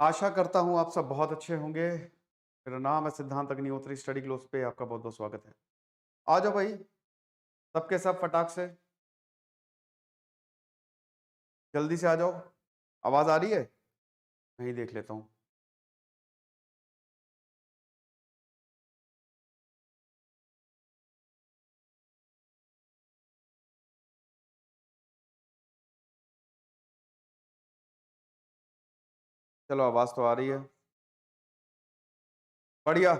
आशा करता हूँ आप सब बहुत अच्छे होंगे। मेरा नाम है सिद्धांत अग्निहोत्री, स्टडी ग्लोव्स पे आपका बहुत-बहुत स्वागत है। आ जाओ भाई, सबके सब फटाक से, जल्दी से आ जाओ। आवाज़ आ रही है? मैं ही देख लेता हूँ। चलो आवाज़ तो आ रही है। बढ़िया।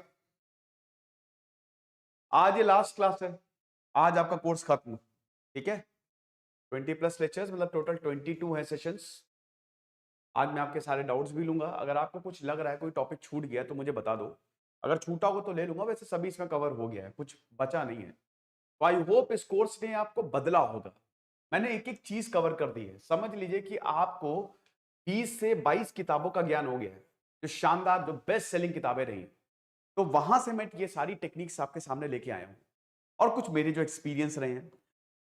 आज ये लास्ट क्लास है। आज आपका कोर्स खत्म, ठीक है? 20 प्लस लेक्चर्स मतलब टोटल 22 है सेशंस। आज मैं आपके सारे डाउट्स भी लूँगा। अगर आपको कुछ लग रहा है कोई टॉपिक छूट गया है तो मुझे बता दो। अगर छूटा हो तो ले लूँगा, वैसे सभी इसमें कवर हो गया है, कुछ बचा नहीं है। तो आई होप इस कोर्स ने आपको बदला होगा। मैंने एक-एक चीज़ कवर कर दी है। समझ लीजिए कि आपको 20 से 22 किताबों का ज्ञान हो गया है, जो शानदार, जो बेस्ट सेलिंग किताबें रही। तो वहां से मैं ये सारी टेक्निक्स आपके सामने लेके आया हूं और कुछ मेरे जो एक्सपीरियंस रहे हैं।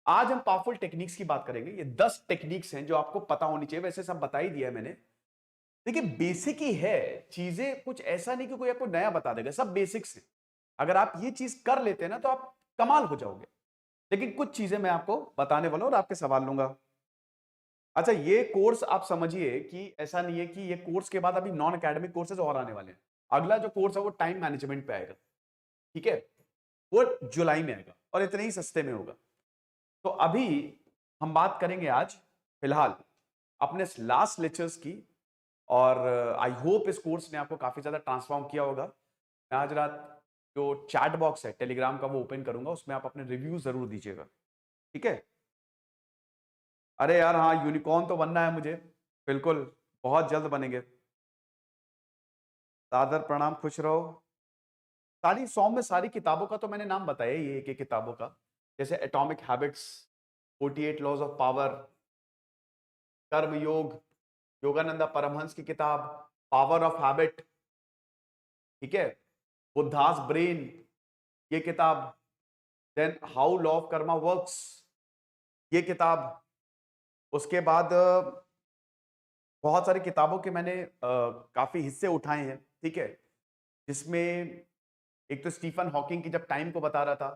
आज हम पावरफुल टेक्निक्स की बात करेंगे। ये 10 टेक्निक्स हैं जो आपको पता होनी चाहिए। वैसे सब बता ही दिया है मैंने। देखिए, बेसिक ही है। चीजें कुछ ऐसा नहीं कि कोई आपको नया बता देगा, सब बेसिक्स हैं। अगर आप ये चीज कर लेते हैं ना तो आप कमाल हो जाओगे। लेकिन कुछ चीजें मैं आपको बताने वाला हूं और आपके सवाल लूंगा। अच्छा, ये कोर्स आप समझिए कि ऐसा नहीं है कि ये कोर्स के बाद अभी नॉन एकेडमिक कोर्सेज और आने वाले हैं। अगला जो कोर्स है वो टाइम मैनेजमेंट पे आएगा, ठीक है? वो जुलाई में आएगा और इतने ही सस्ते में होगा। तो अभी हम बात करेंगे आज फिलहाल अपने लास्ट लेक्चर्स की। और आई होप इस कोर्स ने आपको काफी ज्यादा ट्रांसफॉर्म किया होगा। मैं आज रात जो चैट बॉक्स है टेलीग्राम का वो ओपन करूंगा, उसमें आप अपने रिव्यू जरूर दीजिएगा, ठीक है? अरे यार हाँ, यूनिकॉर्न तो बनना है मुझे, बिल्कुल, बहुत जल्द बनेंगे। सादर प्रणाम, खुश रहो। सारी 100 में सारी किताबों का तो मैंने नाम बताया ही है, एक-एक किताबों का। जैसे atomic habits, 48 laws of power, Karma Yoga, Yogananda Paramhans की किताब पावर ऑफ हैबिट, ठीक है? बुद्धास ब्रेन, ये किताब। Then how law of karma works, ये किताब। उसके बाद बहुत सारी किताबों के मैंने काफी हिस्से उठाए हैं, ठीक है? जिसमें एक तो स्टीफन हॉकिंग की जब टाइम को बता रहा था,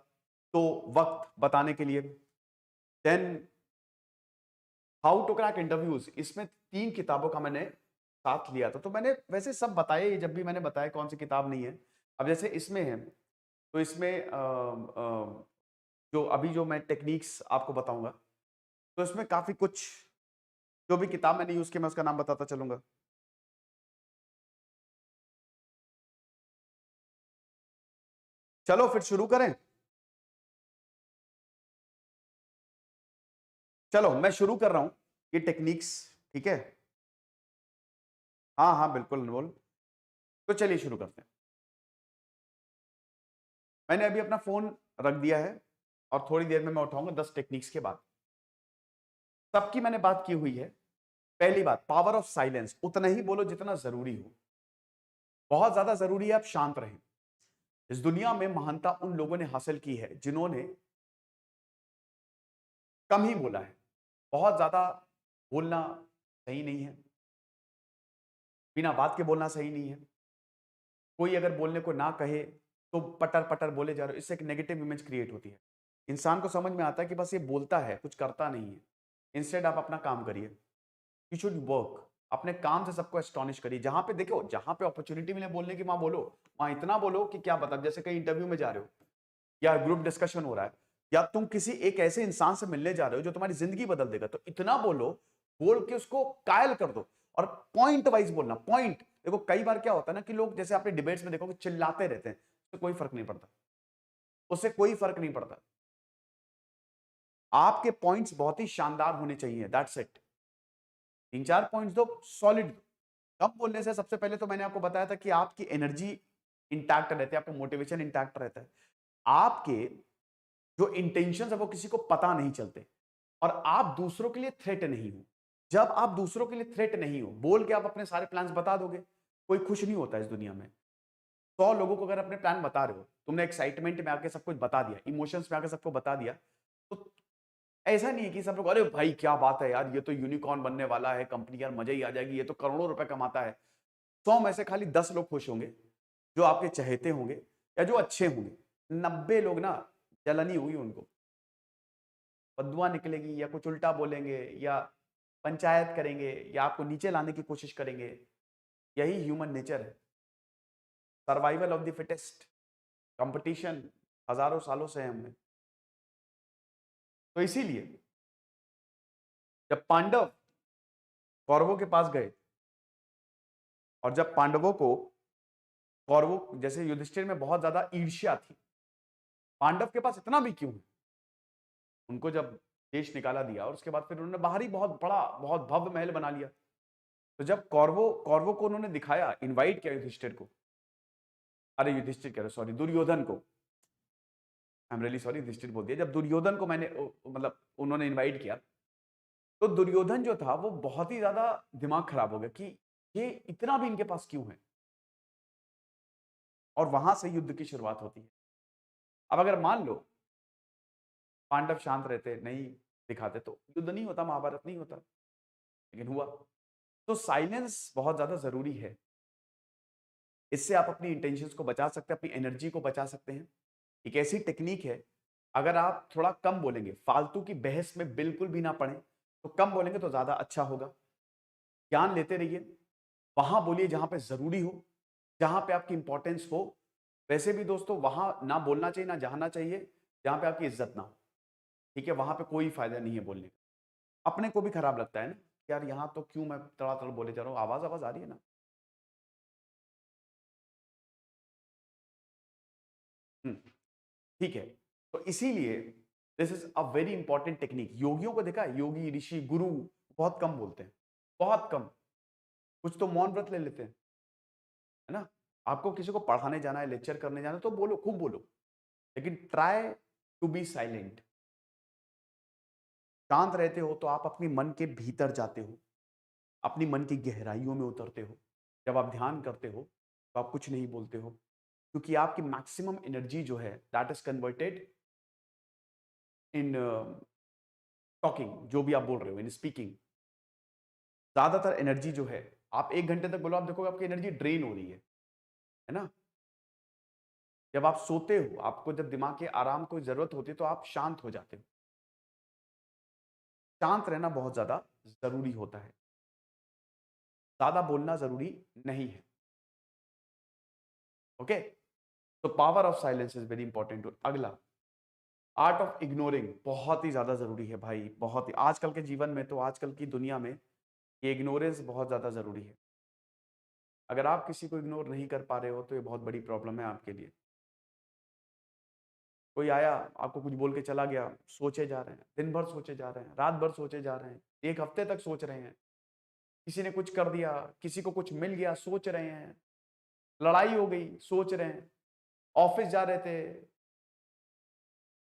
तो वक्त बताने के लिए। Then how to crack interviews, इसमें 3 किताबों का मैंने साथ लिया था। तो मैंने वैसे सब बताए, जब भी मैंने बताया कौन सी किताब नहीं है। अब जैसे इसमें है, तो इसमें जो अभी जो मैं टेक्निक्स आपको बताऊंगा, तो इसमें काफी कुछ, जो भी किताब मैंने यूज किया मैं उसका नाम बताता चलूंगा। चलो फिर शुरू करें। चलो मैं शुरू कर रहा हूं ये टेक्निक्स, ठीक है? हाँ हाँ बिल्कुल अनमोल। तो चलिए शुरू करते हैं। मैंने अभी अपना फोन रख दिया है और थोड़ी देर में मैं उठाऊंगा 10 टेक्निक्स के बाद। सबकी मैंने बात की हुई है। पहली बात, पावर ऑफ साइलेंस। उतना ही बोलो जितना जरूरी हो। बहुत ज्यादा जरूरी है आप शांत रहें। इस दुनिया में महानता उन लोगों ने हासिल की है जिन्होंने कम ही बोला है। बहुत ज्यादा बोलना सही नहीं है, बिना बात के बोलना सही नहीं है। कोई अगर बोलने को ना कहे तो पटर पटर बोले जा रहे हो, इससे एक नेगेटिव इमेज क्रिएट होती है। इंसान को समझ में आता है कि बस ये बोलता है, कुछ करता नहीं है। इंस्टेड आप अपना काम करिए। You should work. अपने काम से सबको एस्टॉनिश करिए। जहां पे देखो, जहां पे अपॉर्चुनिटी मिले बोलने की, वहां बोलो। वहां इतना बोलो कि क्या बता, जैसे कहीं इंटरव्यू में जा रहे हो या ग्रुप डिस्कशन हो रहा है, या तुम किसी एक ऐसे इंसान से मिलने जा रहे हो जो तुम्हारी जिंदगी बदल देगा, तो इतना बोलो, बोल के उसको कायल कर दो। और पॉइंट वाइज बोलना। पॉइंट देखो, कई बार क्या होता है ना कि लोग, जैसे आपने डिबेट्स में देखो, चिल्लाते रहते हैं, उससे कोई फर्क नहीं पड़ता। उससे कोई फर्क नहीं पड़ता। आपके पॉइंट्स बहुत ही शानदार होने चाहिए, दैट्स इट। 3-4 पॉइंट्स दो, सॉलिड। कम बोलने से सबसे पहले तो मैंने आपको बताया था कि आपकी एनर्जी इंटैक्ट रहती है, आपका मोटिवेशन इंटैक्ट रहता है। आपके जो इंटेंशन है वो किसी को पता नहीं चलते। और आप दूसरों के लिए थ्रेट नहीं हो। जब आप दूसरों के लिए थ्रेट नहीं हो, बोल के आप अपने सारे प्लान्स बता दोगे, कोई खुश नहीं होता इस दुनिया में। 100 लोगों को अगर अपने प्लान बता रहे हो, तुमने एक्साइटमेंट में आके सब कुछ बता दिया, इमोशंस में आके सबको बता दिया, तो ऐसा नहीं है कि सब लोग अरे भाई क्या बात है यार, ये तो यूनिकॉर्न बनने वाला है, कंपनी यार मजा ही आ जाएगी, ये तो करोड़ों रुपए कमाता है। 100 में से खाली 10 लोग खुश होंगे जो आपके चहेते होंगे या जो अच्छे होंगे। 90 लोग ना जलन ही होगी उनको, बददुआ निकलेगी या कुछ उल्टा बोलेंगे या पंचायत करेंगे या आपको नीचे लाने की कोशिश करेंगे। यही ह्यूमन नेचर है, survival of the fittest. Competition हजारों सालों से है हमने। तो इसीलिए जब पांडव कौरवों के पास गए और जब पांडवों को कौरवों जैसे युधिष्ठिर में बहुत ज्यादा ईर्ष्या थी, पांडव के पास इतना भी क्यों है, उनको जब देश निकाला दिया और उसके बाद फिर उन्होंने बाहर ही बहुत बड़ा बहुत भव्य महल बना लिया। तो जब कौरवों को उन्होंने दिखाया, इनवाइट किया युधिष्ठिर को, अरे युधिष्ठिर कह रहे सॉरी दुर्योधन को, I am really sorry Yudhishthir बोल दिया, जब दुर्योधन को मैंने मतलब उन्होंने इनवाइट किया तो दुर्योधन जो था वो बहुत ही ज्यादा दिमाग खराब हो गया कि ये इतना भी इनके पास क्यों है, और वहां से युद्ध की शुरुआत होती है। अब अगर मान लो पांडव शांत रहते, नहीं दिखाते, तो युद्ध नहीं होता, महाभारत नहीं होता, लेकिन हुआ। तो साइलेंस बहुत ज्यादा जरूरी है। इससे आप अपनी इंटेंशंस को बचा सकते हैं, अपनी एनर्जी को बचा सकते हैं। एक ऐसी टेक्निक है, अगर आप थोड़ा कम बोलेंगे, फालतू की बहस में बिल्कुल भी ना पड़े, तो कम बोलेंगे तो ज्यादा अच्छा होगा। ज्ञान लेते रहिए, वहां बोलिए जहां पे जरूरी हो, जहां पे आपकी इंपॉर्टेंस हो। वैसे भी दोस्तों वहां ना बोलना चाहिए, ना जाना चाहिए जहां पे आपकी इज्जत ना हो। ठीक है, वहां पे कोई फायदा नहीं है बोलने का। अपने को भी खराब लगता है ना, यार यहाँ तो क्यों मैं तड़ातड़ बोले जा रहा हूँ, आवाज आवाज आ रही है ना। हम्म, ठीक है। तो इसीलिए this is a very important technique. योगियों को देखा है, योगी ऋषि गुरु बहुत कम बोलते हैं, बहुत कम। कुछ तो मौन व्रत ले लेते हैं, है ना। आपको किसी को पढ़ाने जाना है, लेक्चर करने जाना है, तो बोलो, खूब बोलो, लेकिन ट्राई टू बी साइलेंट। शांत रहते हो तो आप अपने मन के भीतर जाते हो, अपनी मन की गहराइयों में उतरते हो। जब आप ध्यान करते हो तो आप कुछ नहीं बोलते हो, क्योंकि आपकी मैक्सिमम एनर्जी जो है that is converted in talking, जो भी आप बोल रहे हो, इन स्पीकिंग। ज्यादातर एनर्जी जो है, आप 1 घंटे तक बोलो, आप देखोगे आपकी एनर्जी ड्रेन हो रही है ना। जब आप सोते हो, आपको जब दिमाग के आराम को जरूरत होती है, तो आप शांत हो जाते हो। शांत रहना बहुत ज्यादा जरूरी होता है, ज्यादा बोलना जरूरी नहीं है। ओके, तो power of silence is very important. अगला, आर्ट ऑफ इग्नोरिंग, बहुत ही ज्यादा जरूरी है भाई, बहुत ही। आजकल के जीवन में, तो आजकल की दुनिया में ये इग्नोरेंस बहुत ज्यादा जरूरी है। अगर आप किसी को इग्नोर नहीं कर पा रहे हो तो ये बहुत बड़ी प्रॉब्लम है आपके लिए। कोई आया, आपको कुछ बोल के चला गया, सोचे जा रहे हैं, दिन भर सोचे जा रहे हैं, रात भर सोचे जा रहे हैं, 1 हफ्ते तक सोच रहे हैं। किसी ने कुछ कर दिया, किसी को कुछ मिल गया, सोच रहे हैं। लड़ाई हो गई, सोच रहे हैं। ऑफिस जा रहे थे,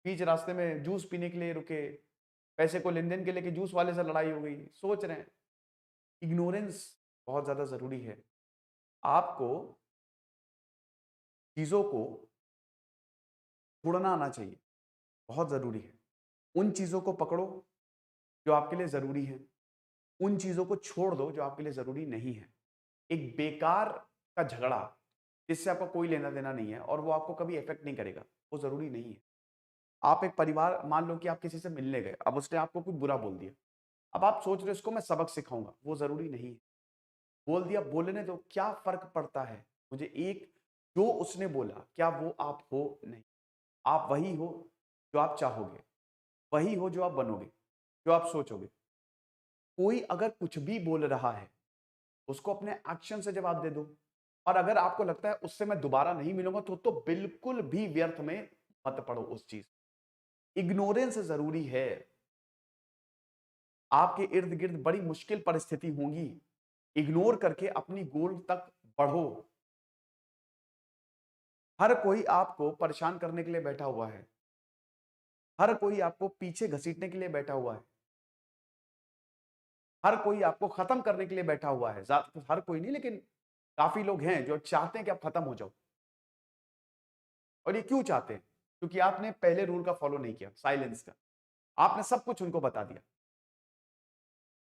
बीच रास्ते में जूस पीने के लिए रुके, पैसे को लेन देन के लिए कि जूस वाले से लड़ाई हो गई, सोच रहे हैं। इग्नोरेंस बहुत ज्यादा जरूरी है। आपको चीजों को छोड़ना आना चाहिए, बहुत जरूरी है। उन चीजों को पकड़ो जो आपके लिए जरूरी है, उन चीजों को छोड़ दो जो आपके लिए जरूरी नहीं है। एक बेकार का झगड़ा जिससे आपका कोई लेना देना नहीं है और वो आपको कभी इफेक्ट नहीं करेगा, वो जरूरी नहीं है। आप एक परिवार, मान लो कि आप किसी से मिलने गए, अब उसने आपको कुछ बुरा बोल दिया, अब आप सोच रहे हो इसको मैं सबक सिखाऊंगा, वो जरूरी नहीं है। बोल दिया, बोलने दो, क्या फर्क पड़ता है मुझे। एक, जो उसने बोला, क्या वो आप हो? नहीं। आप वही हो जो आप चाहोगे, वही हो जो आप बनोगे, जो आप सोचोगे। कोई अगर कुछ भी बोल रहा है, उसको अपने एक्शन से जवाब दे दो। और अगर आपको लगता है उससे मैं दोबारा नहीं मिलूंगा, तो बिल्कुल भी व्यर्थ में मत पड़ो उस चीज। इग्नोरेंस जरूरी है। आपके इर्द गिर्द बड़ी मुश्किल परिस्थिति होंगी, इग्नोर करके अपनी गोल तक बढ़ो। हर कोई आपको परेशान करने के लिए बैठा हुआ है, हर कोई आपको पीछे घसीटने के लिए बैठा हुआ है, हर कोई आपको खत्म करने के लिए बैठा हुआ है। हर कोई नहीं, लेकिन काफी लोग हैं जो चाहते हैं कि आप खत्म हो जाओ। और ये क्यों चाहते हैं? क्योंकि आपने पहले रूल का फॉलो नहीं किया, साइलेंस का। आपने सब कुछ उनको बता दिया।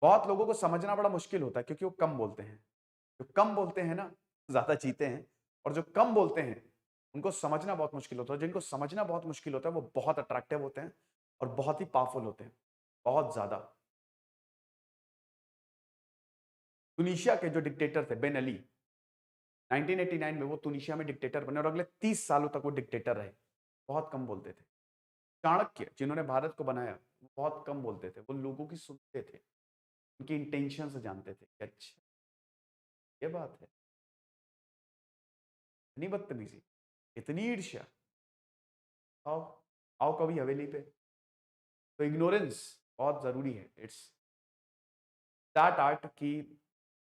बहुत लोगों को समझना बड़ा मुश्किल होता है क्योंकि वो कम बोलते हैं, जो कम बोलते हैं ना ज्यादा जीते हैं, और जो कम बोलते हैं उनको समझना बहुत मुश्किल होता है। जिनको समझना बहुत मुश्किल होता है वो बहुत अट्रैक्टिव होते हैं और बहुत ही पावरफुल होते हैं, बहुत ज्यादा। तुनिशिया के जो डिक्टेटर थे बेन अली, 1989 में वो तुनिशिया में डिक्टेटर बने और अगले 30 सालों तक वो डिक्टेटर रहे। बहुत कम बोलते थे। चाणक्य जिन्होंने भारत को बनाया, वो बहुत कम बोलते थे, वो लोगों की सुनते थे, उनकी इंटेंशन से जानते थे कि अच्छा ये बात है, इतनी बदतमीजी, इतनी ईर्ष्या, आओ आओ कभी हवेली पे। तो इग्नोरेंस बहुत जरूरी है। इट्स दैट आर्ट की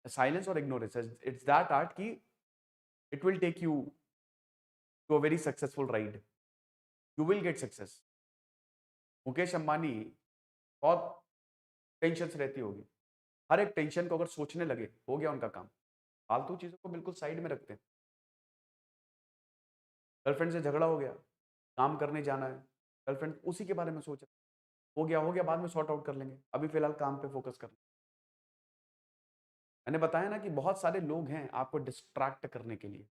साइलेंस और इग्नोरेंस, इट्स दैट आर्ट की it will take you to a very successful ride, you will get success. Mukesh Ambani बहुत टेंशन रहती होगी, हर एक टेंशन को अगर सोचने लगे हो गया उनका काम। फालतू चीजों को बिल्कुल साइड में रखते हैं। गर्लफ्रेंड से झगड़ा हो गया, काम करने जाना है, गर्लफ्रेंड उसी के बारे में सोच रहा है। हो गया बाद में सॉर्ट आउट कर लेंगे, अभी फिलहाल काम पे फोकस कर। मैंने बताया ना कि बहुत सारे लोग हैं आपको डिस्ट्रैक्ट करने के लिए।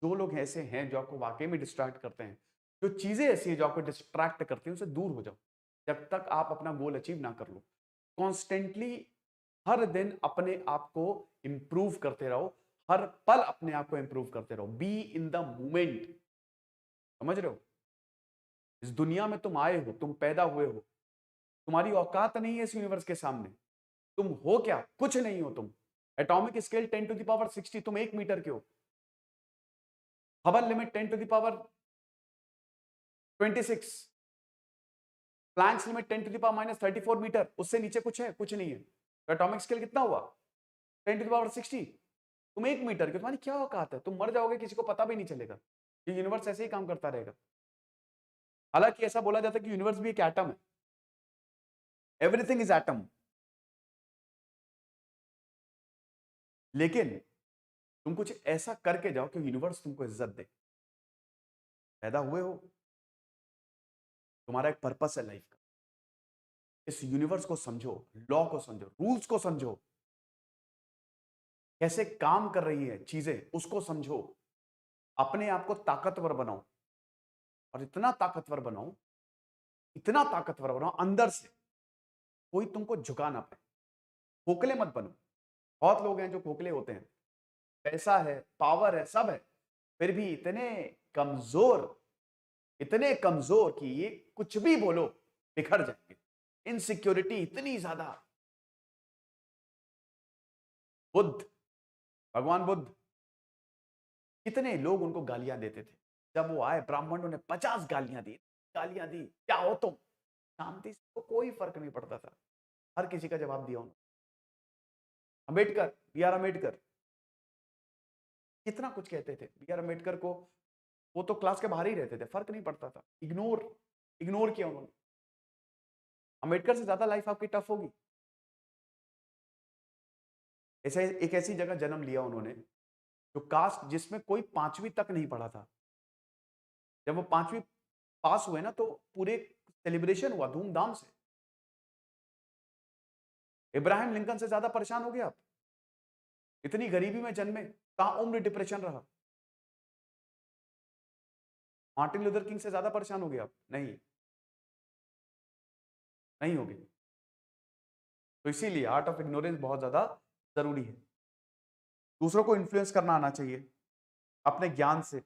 जो लोग ऐसे हैं जो आपको वाकई में डिस्ट्रैक्ट करते हैं, जो चीजें ऐसी हैं जो आपको डिस्ट्रैक्ट करती हैं, उनसे दूर हो जाओ जब तक आप अपना गोल अचीव ना कर लो। कॉन्स्टेंटली हर दिन अपने आप को इंप्रूव करते रहो, हर पल अपने आप को इंप्रूव करते रहो। Be in the moment. समझ रहे हो? इस दुनिया में तुम आए हो, तुम पैदा हुए हो, तुम्हारी औकात नहीं है इस यूनिवर्स के सामने। तुम हो क्या? कुछ नहीं हो तुम। एटॉमिक स्केल 10⁻60, तुम 1 मीटर के हो। Hubble limit 10⁻26, Planck's limit 10⁻−34 metre, उससे नीचे कुछ है? कुछ नहीं है। तो एटॉमिक स्केल कितना हुआ? 10⁻60। तुम 1 मीटर के, तुम्हारी क्या औकात है? तुम मर जाओगे, किसी को पता भी नहीं चलेगा। ये यूनिवर्स ऐसे ही काम करता रहेगा। हालांकि ऐसा बोला जाता है कि यूनिवर्स भी एक एटम है, एवरीथिंग इज एटम। लेकिन तुम कुछ ऐसा करके जाओ कि यूनिवर्स तुमको इज्जत दे। पैदा हुए हो, तुम्हारा एक पर्पस है लाइफ का। इस यूनिवर्स को समझो, लॉ को समझो, रूल्स को समझो, कैसे काम कर रही है चीजें उसको समझो। अपने आप को ताकतवर बनाओ, और इतना ताकतवर बनाओ, इतना ताकतवर बनाओ अंदर से कोई तुमको झुका ना पाए। खोखले मत बनो। बहुत लोग हैं जो खोखले होते हैं, पैसा है, पावर है, सब है, फिर भी इतने कमजोर कि ये कुछ भी बोलो बिखर जाएंगे। इनसिक्योरिटी इतनी ज्यादा। बुद्ध, भगवान बुद्ध, कितने लोग उनको गालियां देते थे। जब वो आए, ब्राह्मणों ने 50 गालियां दी, क्या हो तुम? शांति से, तो कोई फर्क नहीं पड़ता था, हर किसी का जवाब दिया उन्होंने। अम्बेडकर, बी आर अम्बेडकर, कितना कुछ कहते थे। बी आर अम्बेडकर को, वो तो क्लास के बाहर ही रहते थे, फर्क नहीं पड़ता था, इग्नोर इग्नोर किया उन्होंने। अम्बेडकर से ज्यादा लाइफ आपकी टफ होगी। ऐसे एक ऐसी जगह जन्म लिया उन्होंने जो कास्ट जिसमें कोई 5वीं तक नहीं पढ़ा था। जब वो 5वीं पास हुए ना, तो पूरे सेलिब्रेशन हुआ धूमधाम से। इब्राहिम लिंकन से ज्यादा परेशान हो गए आप? इतनी गरीबी में जन्मे, ताउम्र डिप्रेशन रहा। मार्टिन लूथर किंग से ज्यादा परेशान हो गए आप? नहीं, नहीं होगी। तो इसीलिए आर्ट ऑफ इग्नोरेंस बहुत ज्यादा जरूरी है। दूसरों को इन्फ्लुएंस करना आना चाहिए अपने ज्ञान से।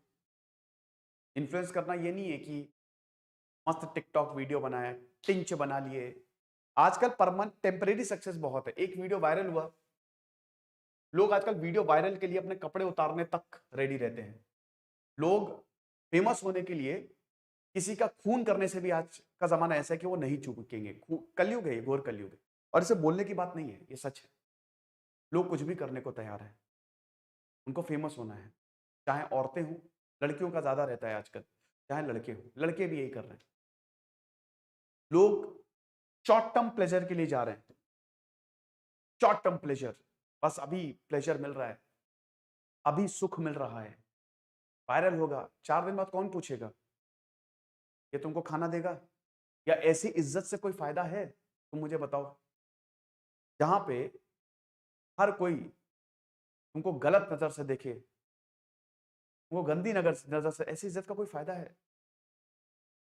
इन्फ्लुएंस करना ये नहीं है कि मस्त टिकटॉक वीडियो बनाया, टिंच बना लिए। आजकल परमानेंट टेम्परेरी सक्सेस बहुत है। एक वीडियो वायरल हुआ, लोग आजकल वीडियो वायरल के लिए अपने कपड़े उतारने तक रेडी रहते हैं। लोग फेमस होने के लिए किसी का खून करने से भी आज का जमाना ऐसा है कि वो नहीं चूकेंगे। कलयुग है, ये घोर कलयुग है। और इसे बोलने की बात नहीं है, ये सच है। लोग कुछ भी करने को तैयार है, उनको फेमस होना है। चाहे औरतें हों, लड़कियों का ज्यादा रहता है आजकल, चाहे लड़के हों, लड़के भी यही कर रहे हैं। लोग शॉर्ट टर्म प्लेजर के लिए जा रहे हैं। शॉर्ट टर्म प्लेजर, बस अभी प्लेजर मिल रहा है, अभी सुख मिल रहा है। वायरल होगा, 4 दिन बाद कौन पूछेगा? ये तुमको खाना देगा? या ऐसी इज्जत से कोई फायदा है? तुम मुझे बताओ। जहां पे हर कोई तुमको गलत नजर से देखे, वो गंदी नजर से, ऐसी इज्जत का कोई फायदा है?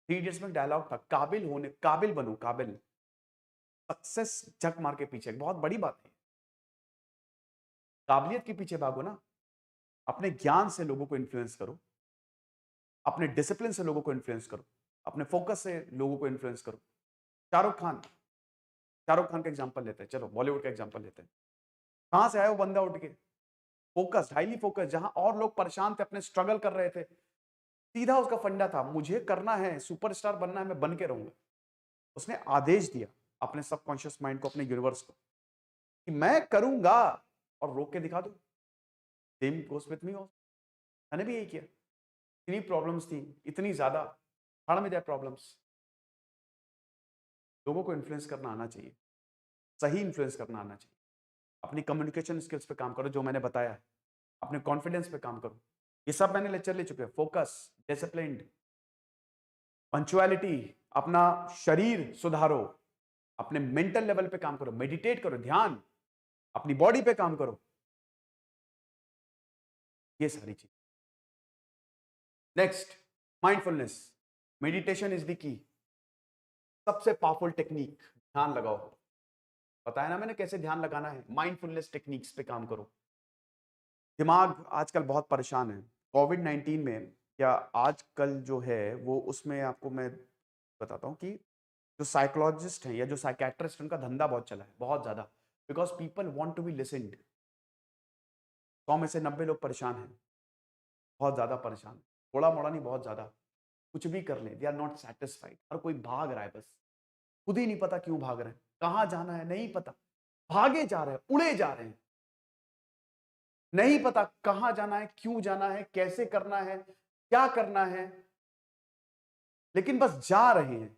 थ्री इडियट्स में डायलॉग था, काबिल बनो, काबिल। सक्सेस झक मार के पीछे, बहुत बड़ी बात है। काबिलियत के पीछे भागो ना, अपने ज्ञान से लोगों को इन्फ्लुएंस करो, अपने डिसिप्लिन से लोगों को इन्फ्लुएंस करो, अपने फोकस से लोगों को इन्फ्लुएंस करो। शाहरुख खान का एग्जांपल लेते हैं, चलो बॉलीवुड का एग्जांपल लेते हैं। कहां से आया वो बंदा उठ के? फोकस, हाईली फोकस, जहां और लोग परेशान थे, अपने स्ट्रगल कर रहे थे, सीधा उसका फंडा था, मुझे करना है, सुपरस्टार बनना है, मैं बन के रहूंगा। उसने आदेश दिया अपने सबकॉन्शियस माइंड को, अपने यूनिवर्स को, कि मैं करूंगा, और रोक के दिखा दो। Same goes with me also, मैंने भी यही किया। इतनी प्रॉब्लम्स थी, इतनी ज्यादा, हड़ में जाए प्रॉब्लम्स। लोगों को इन्फ्लुएंस करना आना चाहिए, सही इन्फ्लुएंस करना आना चाहिए। अपनी कम्युनिकेशन स्किल्स पे काम करो, जो मैंने बताया है, अपने कॉन्फिडेंस पे काम करो। ये सब मैंने लेक्चर ले चुके हैं। फोकस, डिसिप्लिन, पंचुअलिटी, अपना शरीर सुधारो, अपने मेंटल लेवल पे काम करो, मेडिटेट करो, ध्यान, अपनी बॉडी पे काम करो, ये सारी चीज। Next, mindfulness. Meditation is the key, सबसे पावरफुल टेक्निक। ध्यान लगाओ, बताया ना मैंने कैसे ध्यान लगाना है। माइंडफुलनेस टेक्निक्स पे काम करो। दिमाग आजकल बहुत परेशान है। कोविड-19 में, या आजकल जो है वो, उसमें आपको मैं बताता हूँ कि जो साइकोलॉजिस्ट हैं या जो साइकेट्रिस्ट, उनका धंधा बहुत चला है, बहुत ज्यादा, because people want to be listened. 100 में से 90 लोग परेशान हैं, बहुत ज्यादा परेशान, थोड़ा मोड़ा नहीं, बहुत ज्यादा। कुछ भी कर ले, दे आर नॉट सेटिस्फाइड। हर कोई भाग रहा है, बस खुद ही नहीं पता क्यों भाग रहे हैं, कहां जाना है नहीं पता, भागे जा रहे हैं, उड़े जा रहे हैं, नहीं पता कहां जाना है, क्यों जाना है, कैसे करना है, क्या करना है, लेकिन बस जा रहे हैं।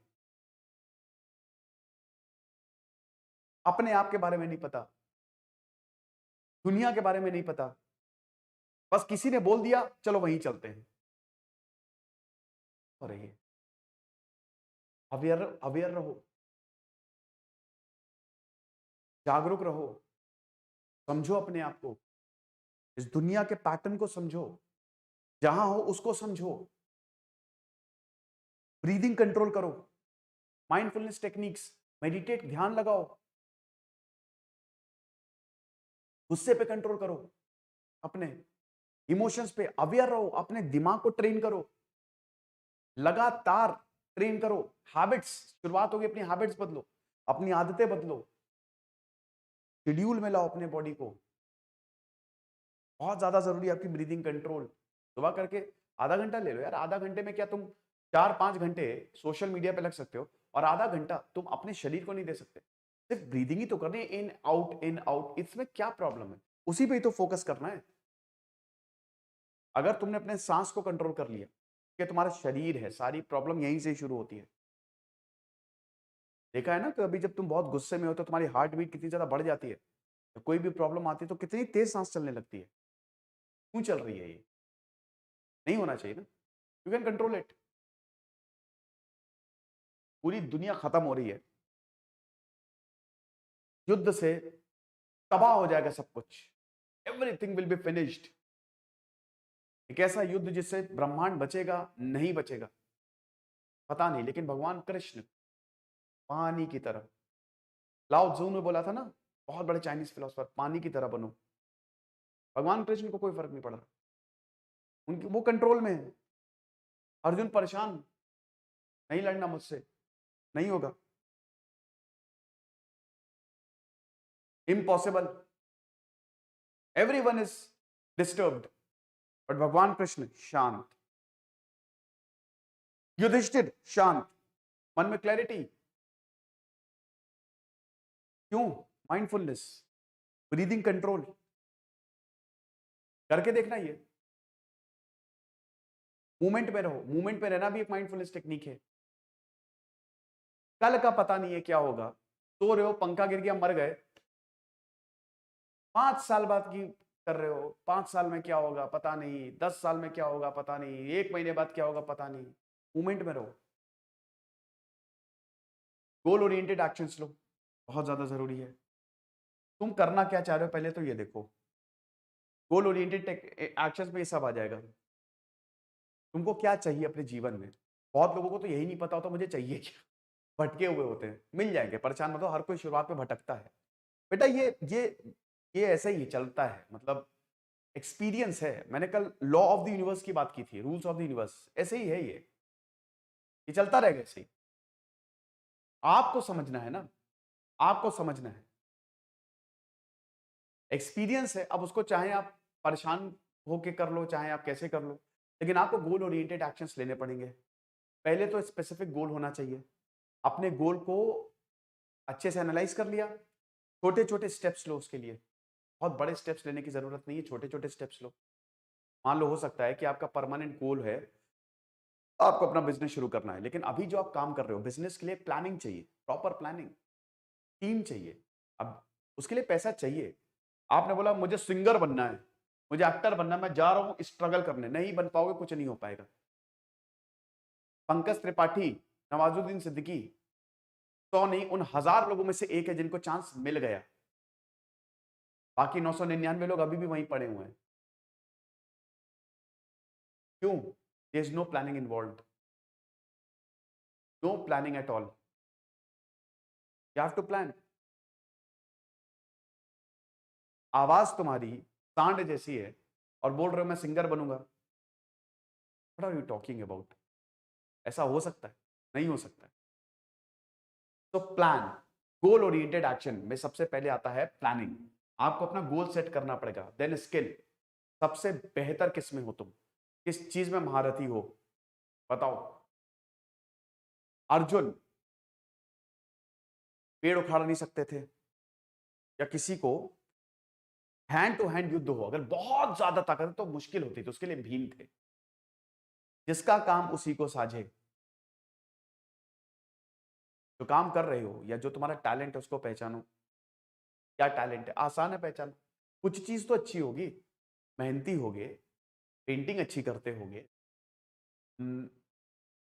अपने आप के बारे में नहीं पता, दुनिया के बारे में नहीं पता, बस किसी ने बोल दिया चलो वहीं चलते हैं। और ये अवेयर अवेयर रहो, जागरूक रहो, समझो अपने आप को, इस दुनिया के पैटर्न को समझो, जहां हो उसको समझो, ब्रीदिंग कंट्रोल करो, माइंडफुलनेस टेक्निक्स, मेडिटेट, ध्यान लगाओ, गुस्से पे कंट्रोल करो, अपने इमोशंस पे अवेयर रहो, अपने दिमाग को ट्रेन करो, लगातार ट्रेन करो। हैबिट्स, शुरुआत होगी, अपनी हैबिट्स बदलो, अपनी आदतें बदलो, शेड्यूल में लाओ अपने बॉडी को। बहुत ज्यादा जरूरी है आपकी ब्रीदिंग कंट्रोल। सुबह करके आधा घंटा ले लो यार। आधा घंटे में क्या तुम 4-5 घंटे सोशल मीडिया पे लग सकते हो, और आधा घंटा तुम अपने शरीर को नहीं दे सकते? सिर्फ ब्रीदिंग ही तो करनी है, इन आउट इन आउट, इसमें क्या प्रॉब्लम है? उसी पे ही तो फोकस करना है। अगर तुमने अपने सांस को कंट्रोल कर लिया, कि तुम्हारा शरीर है, सारी प्रॉब्लम यहीं से शुरू होती है। देखा है ना, कि अभी जब तुम बहुत गुस्से में हो तो तुम्हारी हार्ट बीट कितनी ज्यादा बढ़ जाती है, तो कोई भी प्रॉब्लम आती है तो कितनी तेज सांस चलने लगती है। क्यों चल रही है ये? नहीं होना चाहिए ना। You can control it. पूरी दुनिया खत्म हो रही है, युद्ध से तबाह हो जाएगा सब कुछ, एवरीथिंग विल बी फिनिश्ड। एक ऐसा युद्ध जिससे ब्रह्मांड बचेगा नहीं बचेगा पता नहीं, लेकिन भगवान कृष्ण पानी की तरह, लाओ त्सू ने बोला था ना, बहुत बड़े चाइनीज फिलोसफर, पानी की तरह बनो। भगवान कृष्ण को कोई फर्क नहीं पड़ रहा, उनकी वो कंट्रोल में है। अर्जुन परेशान, नहीं लड़ना मुझसे, नहीं होगा, impossible, everyone is disturbed, but भगवान कृष्ण शांत, युधिष्ठिर शांत, मन में क्लैरिटी। क्यों? माइंडफुलनेस, ब्रीदिंग कंट्रोल, करके देखना। ये मूवमेंट में रहो, मूवमेंट में रहना भी एक माइंडफुलनेस टेक्निक है। कल का पता नहीं है क्या होगा, सो रहे हो, पंखा गिर गया, मर गए, 5 साल बाद की कर रहे हो, 5 साल में क्या होगा पता नहीं, 10 साल में क्या होगा पता नहीं, 1 महीने बाद क्या होगा पता नहीं। मूवमेंट में रहो, गोल ओरिएंटेड एक्शंस लो, बहुत ज्यादा जरूरी है। तुम करना क्या चाह रहे हो पहले तो ये देखो। गोल ओरिएंटेड एक्शंस में ये सब आ जाएगा। तुमको क्या चाहिए अपने जीवन में? बहुत लोगों को तो यही नहीं पता होता मुझे चाहिए क्या। भटके हुए होते हैं, मिल जाएंगे, परेशान मत हो, हर कोई शुरुआत में भटकता है। बेटा ये ऐसे ही चलता है, मतलब एक्सपीरियंस है। मैंने कल लॉ ऑफ द यूनिवर्स की बात की थी, रूल्स ऑफ द यूनिवर्स, ऐसे ही है ये चलता रहेगा ऐसे ही। आपको समझना है ना, आपको समझना है, एक्सपीरियंस है। अब उसको चाहे आप परेशान होके कर लो, चाहे आप कैसे कर लो, लेकिन आपको गोल ओरिएंटेड एक्शंस लेने पड़ेंगे। पहले तो स्पेसिफिक गोल होना चाहिए। अपने गोल को अच्छे से एनालाइज कर लिया, छोटे छोटे स्टेप्स लो उसके लिए। बहुत बड़े स्टेप्स लेने की जरूरत नहीं है, छोटे छोटे स्टेप्स लो। मान लो हो सकता है कि आपका परमानेंट गोल है, आपको अपना बिजनेस शुरू करना है, लेकिन अभी जो आप काम कर रहे हो बिजनेस के लिए प्लानिंग चाहिए, प्रॉपर प्लानिंग, टीम चाहिए। अब उसके लिए पैसा चाहिए। आपने बोला मुझे सिंगर बनना है, मुझे एक्टर बनना है, मैं जा रहा हूं स्ट्रगल करने, नहीं बन पाओगे, कुछ नहीं हो पाएगा। पंकज त्रिपाठी, नवाजुद्दीन सिद्दीकी 100 नहीं, उन 1000 लोगों में से एक है जिनको चांस मिल गया। बाकी 999 लोग अभी भी वहीं पड़े हुए हैं। क्यों? There is no planning involve, no planning at all. You have to plan. आवाज तुम्हारी सांड जैसी है और बोल रहे हो मैं सिंगर बनूंगा। What are you talking about? ऐसा हो सकता है? नहीं हो सकता है। तो प्लान, गोल ओरिएंटेड एक्शन में सबसे पहले आता है प्लानिंग। आपको अपना गोल सेट करना पड़ेगा। देन स्किल, सबसे बेहतर किस में हो तुम, किस चीज में महारथी हो, बताओ। अर्जुन पेड़ उखाड़ नहीं सकते थे, या किसी को हैंड टू हैंड युद्ध हो, अगर बहुत ज्यादा ताकत है तो मुश्किल होती थी, उसके लिए भीम थे। जिसका काम उसी को साझे। जो काम कर रहे हो या जो तुम्हारा टैलेंट है उसको पहचानो। क्या टैलेंट है? आसान है पहचानो। कुछ चीज तो अच्छी होगी, मेहनती होगे, पेंटिंग अच्छी करते होगे,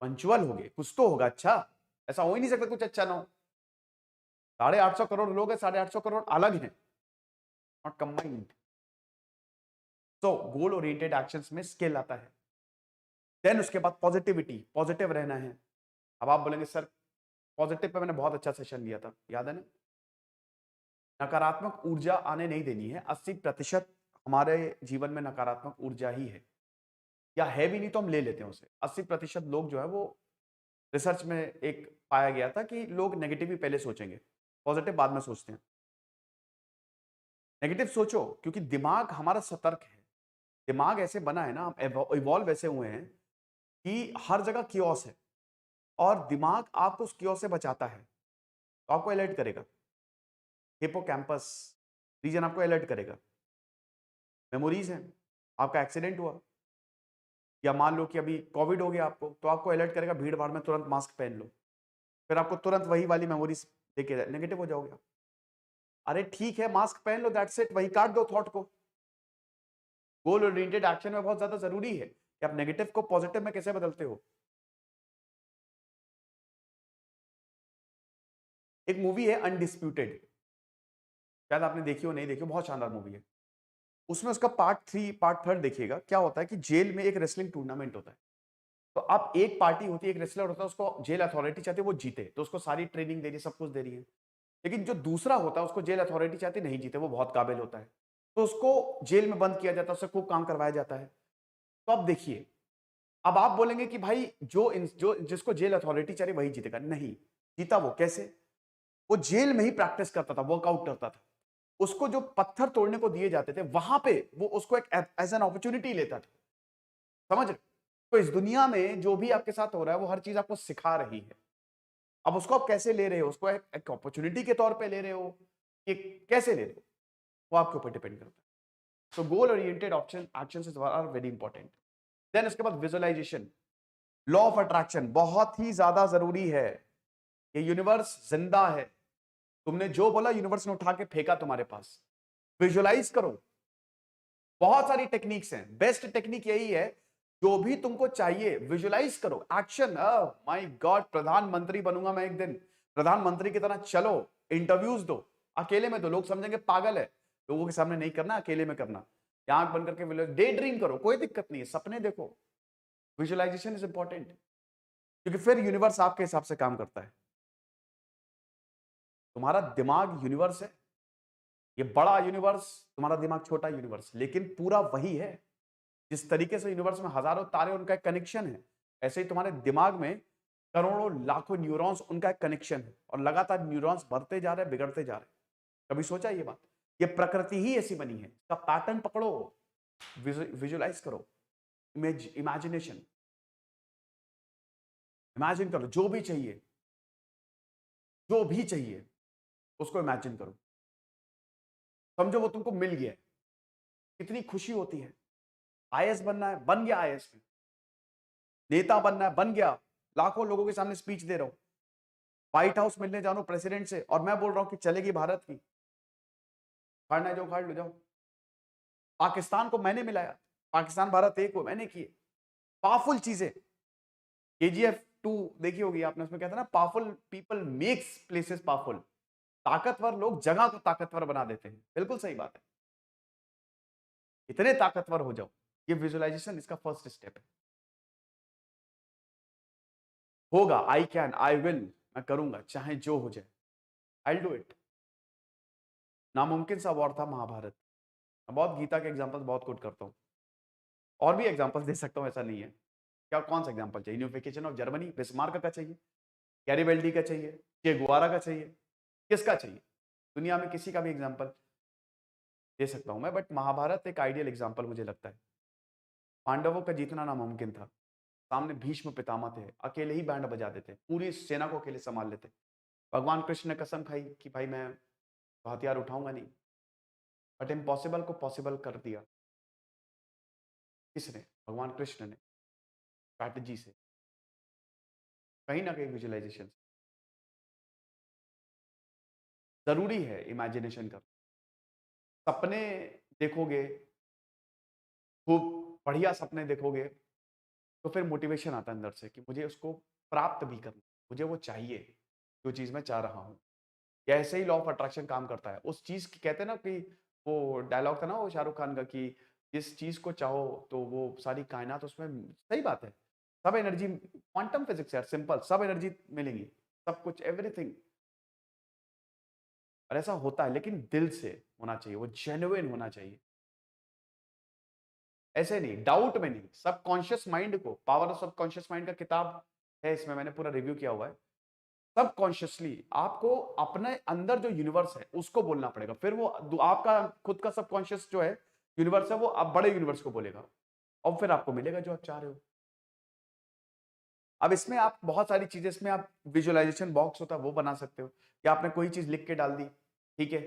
पंचुअल होगे, कुछ तो होगा अच्छा। ऐसा हो ही नहीं सकता कुछ अच्छा ना हो। 850 करोड़ लोग हैं, 850 करोड़ अलग हैं, नॉट कंबाइंड। तो गोल ओरिएंटेड एक्शंस में स्किल आता है। देन उसके बाद पॉजिटिविटी, पॉजिटिव रहना है। अब आप बोलेंगे सर पॉजिटिव पे मैंने बहुत अच्छा सेशन लिया था, याद है ना? नकारात्मक ऊर्जा आने नहीं देनी है। 80% हमारे जीवन में नकारात्मक ऊर्जा ही है, या है भी नहीं तो हम ले लेते हैं उसे। 80% लोग जो है वो, रिसर्च में एक पाया गया था कि लोग नेगेटिव ही पहले सोचेंगे, पॉजिटिव बाद में सोचते हैं। नेगेटिव सोचो, क्योंकि दिमाग हमारा सतर्क है। दिमाग ऐसे बना है ना, हम इवॉल्व ऐसे हुए हैं कि हर जगह कियोस है, और दिमाग आपको उस कियोस से बचाता है, तो आपको अलर्ट करेगा। हिपोकैम्पस रीजन आपको अलर्ट करेगा। मेमोरीज हैं, आपका एक्सीडेंट हुआ, या मान लो कि अभी कोविड हो गया आपको, तो आपको अलर्ट करेगा भीड़ भाड़ में तुरंत मास्क पहन लो। फिर आपको तुरंत वही वाली मेमोरीज देके नेगेटिव हो जाओगे। अरे ठीक है मास्क पहन लो, दैट्स इट, वही काट दो थॉट को। गोल ओरिएंटेड एक्शन में बहुत ज्यादा जरूरी है कि आप नेगेटिव को पॉजिटिव में कैसे बदलते हो। एक मूवी है अनडिस्प्यूटेड, शायद आपने देखी हो, नहीं देखी हो, बहुत शानदार मूवी है। उसमें उसका पार्ट 3 देखिएगा। क्या होता है कि जेल में एक रेसलिंग टूर्नामेंट होता है। तो अब एक पार्टी होती है, एक रेसलर होता है, उसको जेल अथॉरिटी चाहती है वो जीते, तो उसको सारी ट्रेनिंग दे रही है, सब कुछ दे रही है। लेकिन जो दूसरा होता है उसको जेल अथॉरिटी चाहती नहीं जीते, वो बहुत काबिल होता है, तो उसको जेल में बंद किया जाता है, उससे खूब काम करवाया जाता है। तो अब देखिए, अब आप बोलेंगे कि भाई जो जिसको जेल अथॉरिटी चाहिए वही जीतेगा, नहीं जीता। वो कैसे? वो जेल में ही प्रैक्टिस करता था, वर्कआउट करता था। उसको जो पत्थर तोड़ने को दिए जाते थे वहां पे वो उसको एक एज एन अपॉर्चुनिटी लेता था। समझ रहे? तो इस दुनिया में जो भी आपके साथ हो रहा है वो हर चीज आपको सिखा रही है। अब उसको आप कैसे ले रहे हो, उसको एक अपॉर्चुनिटी के तौर पे ले रहे हो कि कैसे ले रहे हो, वो आपके ऊपर डिपेंड करता है। So goal oriented option actions are very important. Then उसके बाद विजुअलाइजेशन, लॉ ऑफ अट्रैक्शन बहुत ही ज्यादा जरूरी है। ये यूनिवर्स जिंदा है, तुमने जो बोला यूनिवर्स ने उठा के फेंका तुम्हारे पास। विजुअलाइज करो। बहुत सारी टेक्निक्स हैं, बेस्ट टेक्निक यही है, जो भी तुमको चाहिए विजुअलाइज करो। एक्शन, माय गॉड प्रधानमंत्री बनूंगा मैं एक दिन, प्रधानमंत्री की तरह चलो, इंटरव्यूज दो, अकेले में तो लोग समझेंगे पागल है, लोगों के सामने नहीं करना, अकेले में करना। आंख बंद करके डे ड्रीम करो, कोई दिक्कत नहीं है, सपने देखो। विजुअलाइजेशन इज इंपॉर्टेंट, क्योंकि फिर यूनिवर्स आपके हिसाब से काम करता है। तुम्हारा दिमाग यूनिवर्स है, ये बड़ा यूनिवर्स, तुम्हारा दिमाग छोटा यूनिवर्स, लेकिन पूरा वही है। जिस तरीके से यूनिवर्स में हजारों तारे, उनका एक कनेक्शन है, ऐसे ही तुम्हारे दिमाग में करोड़ों लाखों न्यूरॉन्स, उनका एक कनेक्शन है, और लगातार न्यूरॉन्स बढ़ते जा रहे हैं, बिगड़ते जा रहे हैं। कभी सोचा ये बात? ये प्रकृति ही ऐसी बनी है, इसका पैटर्न पकड़ो, विजुअलाइज करो, इमेजिनेशन, इमेजिन करो। जो भी चाहिए, जो भी चाहिए उसको इमेजिन करो, समझो वो तुमको मिल गया है, कितनी खुशी होती है। आईएएस बनना है, बन गया आईएएस में। नेता बनना है, बन गया, लाखों लोगों के सामने स्पीच दे रहा हूं, व्हाइट हाउस मिलने जा रहा हूं प्रेसिडेंट से, और मैं बोल रहा हूं कि चलेगी भारत की, खाड़ना है जो खाड़ लो, जाओ। पाकिस्तान को मैंने मिलाया, पाकिस्तान भारत एक हो, मैंने किए पावरफुल चीजें। केजीएफ 2 देखी होगी आपने, उसमें कहता है ना, powerful people makes places powerful. ताकतवर लोग जगह को ताकतवर बना देते हैं, बिल्कुल सही बात है। इतने ताकतवर हो जाओ, ये विजुअलाइजेशन इसका फर्स्ट स्टेप है। होगा, आई कैन, आई विल, मैं करूंगा चाहे जो हो जाए, आई डू इट। नामुमकिन सा वॉर था महाभारत। मैं बहुत गीता के एग्जांपल बहुत कोट करता हूं, और भी एग्जांपल्स दे सकता हूं, ऐसा नहीं है। क्या कौन सा एग्जांपल चाहिए? यूनिफिकेशन ऑफ जर्मनी, बिस्मार्क का चाहिए, गैरिबल्डी का चाहिए, चे गुवारा का चाहिए, किसका चाहिए? दुनिया में किसी का भी एग्जांपल दे सकता हूं मैं, बट महाभारत एक आइडियल एग्जांपल मुझे लगता है। पांडवों का जीतना नामुमकिन था, सामने भीष्म पितामह थे, अकेले ही बैंड बजा देते, पूरी सेना को अकेले संभाल लेते। भगवान कृष्ण ने कसम खाई कि भाई मैं हथियार उठाऊंगा नहीं, बट इम्पॉसिबल को पॉसिबल कर दिया। किसने? भगवान कृष्ण ने, स्ट्रैटेजी से, कहीं ना कहीं विजुअलाइजेशन। जरूरी है इमेजिनेशन का। सपने देखोगे, खूब बढ़िया सपने देखोगे, तो फिर मोटिवेशन आता है अंदर से कि मुझे उसको प्राप्त भी करना, मुझे वो चाहिए जो चीज मैं चाह रहा हूं। या ऐसे ही लॉ ऑफ अट्रैक्शन काम करता है, उस चीज की कहते हैं ना कि, वो डायलॉग था ना वो शाहरुख खान का, कि जिस चीज को चाहो तो वो सारी कायनात उसमें। सही बात है, सब एनर्जी, क्वांटम फिजिक्स यार, सिंपल, सब एनर्जी मिलेंगी, सब कुछ, एवरीथिंग। और ऐसा होता है, लेकिन दिल से होना चाहिए, वो जेन्युइन होना चाहिए, ऐसे नहीं डाउट में नहीं। सबकॉन्शियस माइंड को, पावर ऑफ सबकॉन्शियस माइंड का किताब है, इसमें मैंने पूरा रिव्यू किया हुआ है। सबकॉन्शियसली आपको अपने अंदर जो यूनिवर्स है उसको बोलना पड़ेगा, फिर वो आपका खुद का सबकॉन्शियस जो है यूनिवर्स है, वो आप बड़े यूनिवर्स को बोलेगा, और फिर आपको मिलेगा जो आप चाह रहे हो। अब इसमें आप बहुत सारी चीजें, इसमें आप विजुअलाइजेशन बॉक्स होता है वो बना सकते हो, या आपने कोई चीज लिख के डाल दी, ठीक है,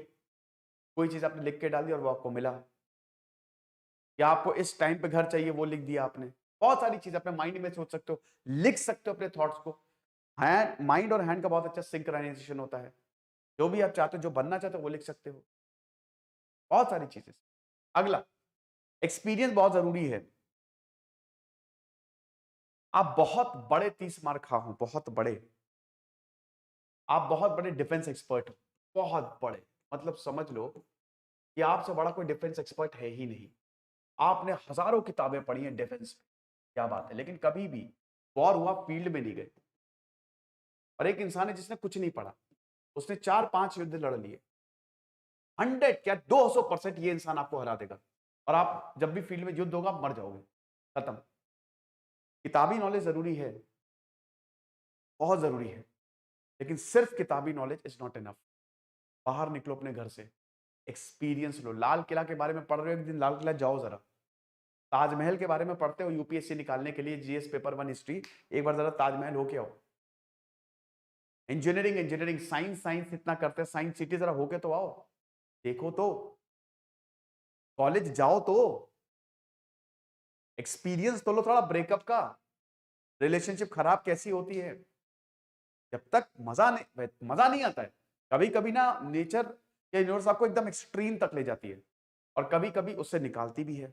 कोई चीज आपने लिख के डाल दी और वो आपको मिला, या आपको इस टाइम पे घर चाहिए वो लिख दिया आपने। बहुत सारी चीज अपने माइंड में सोच सकते हो, लिख सकते हो अपने थॉट्स को। हैंड, माइंड और हैंड का बहुत अच्छा सिंक्रोनाइजेशन होता है, जो भी आप चाहते हो, जो बनना चाहते हो वो लिख सकते हो, बहुत सारी चीजें। अगला, एक्सपीरियंस बहुत जरूरी है। आप बहुत बड़े 30 मार खा हो, बहुत बड़े, आप बहुत बड़े डिफेंस एक्सपर्ट हो, बहुत बड़े, मतलब समझ लो कि आपसे बड़ा कोई डिफेंस एक्सपर्ट है ही नहीं। आपने हजारों किताबें पढ़ी हैं डिफेंस में, क्या बात है, लेकिन कभी भी वॉर हुआ फील्ड में नहीं गए। और एक इंसान है जिसने कुछ नहीं पढ़ा, उसने 4-5 युद्ध लड़ लिए, 100 क्या 200% ये इंसान आपको हरा देगा। और आप जब भी फील्ड में युद्ध होगा आप मर जाओगे, खत्म। किताबी नॉलेज जरूरी है, बहुत जरूरी है, लेकिन सिर्फ किताबी नॉलेज इज नॉट इनफ। बाहर निकलो अपने घर से, एक्सपीरियंस लो। लाल किला के बारे में पढ़ रहे हो, एक दिन लाल किला जाओ जरा। ताजमहल के बारे में पढ़ते हो यूपीएससी निकालने के लिए, जीएस पेपर 1 हिस्ट्री, एक बार जरा ताजमहल होके आओ। इंजीनियरिंग, इंजीनियरिंग, साइंस, साइंस इतना करते हैं, साइंस सिटी जरा होके तो आओ, देखो तो, कॉलेज जाओ तो, एक्सपीरियंस तो लो थोड़ा ब्रेकअप का, रिलेशनशिप खराब कैसी होती है। जब तक मजा नहीं आता है। कभी कभी ना नेचर या यूनिवर्स आपको एकदम एक्सट्रीम तक ले जाती है, और कभी कभी उससे निकालती भी है।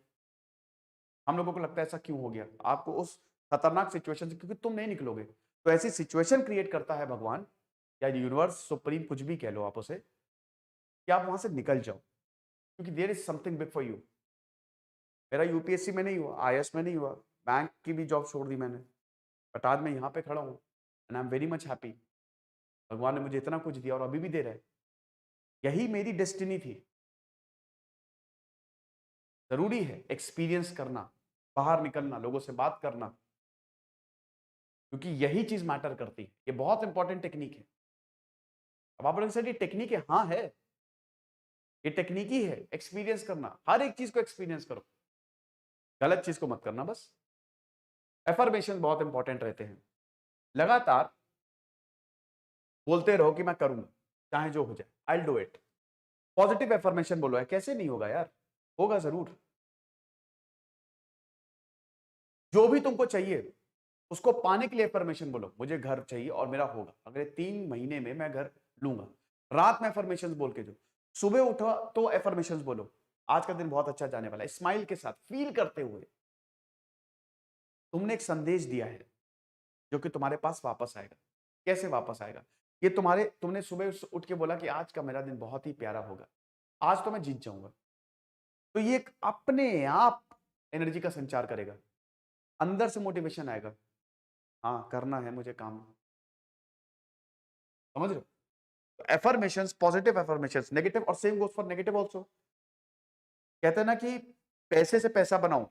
हम लोगों को लगता है ऐसा क्यों हो गया, आपको उस खतरनाक सिचुएशन से, क्योंकि तुम नहीं निकलोगे, तो ऐसी सिचुएशन क्रिएट करता है भगवान या यूनिवर्स, सुप्रीम, कुछ भी कह लो आप उसे, कि आप वहां से निकल जाओ, क्योंकि there is something big for you. मेरा यूपीएससी में नहीं हुआ, आईएएस में नहीं हुआ, बैंक की भी जॉब छोड़ दी मैंने, बट आज मैं यहाँ पे खड़ा हूँ and I am very much happy. भगवान ने मुझे इतना कुछ दिया और अभी भी दे रहा है। यही मेरी डेस्टिनी थी। जरूरी है एक्सपीरियंस करना, बाहर निकलना, लोगों से बात करना, क्योंकि यही चीज मैटर करती है। ये बहुत इंपॉर्टेंट टेक्निक है। अब आप लोग ये टेक्निक है, हाँ है, ये टेक्निक ही है एक्सपीरियंस करना। हर एक चीज को एक्सपीरियंस करो, गलत चीज को मत करना बस। एफर्मेशन बहुत इंपॉर्टेंट रहते हैं। लगातार बोलते रहो कि मैं करूंगा, चाहे जो हो जाए, I will do it. Positive affirmation बोलो है, कैसे नहीं होगा यार, होगा जरूर। जो भी तुमको चाहिए उसको पाने के लिए एफर्मेशन बोलो। मुझे घर चाहिए और मेरा होगा, अगले 3 महीने में मैं घर लूंगा। रात में एफर्मेशन बोल के जो, सुबह उठो तो एफर्मेशन बोलो, आज का दिन बहुत अच्छा जाने वाला है, स्माइल के साथ, फील करते हुए। तुमने एक संदेश दिया है जो कि तुम्हारे पास वापस आएगा। कैसे वापस आएगा? ये तुमने सुबह उठ के बोला कि आज का मेरा दिन बहुत ही प्यारा होगा, आज तो मैं जीत जाऊंगा। तो ये एक अपने आप एनर्जी का संचार करेगा, अंदर से मोटिवेशन आएगा, हाँ करना है मुझे काम। समझ रहे हो? एफर्मेशंस, पॉजिटिव एफर्मेशंस, नेगेटिव, और same goes for negative also. कहते हैं ना कि पैसे से पैसा बनाओ।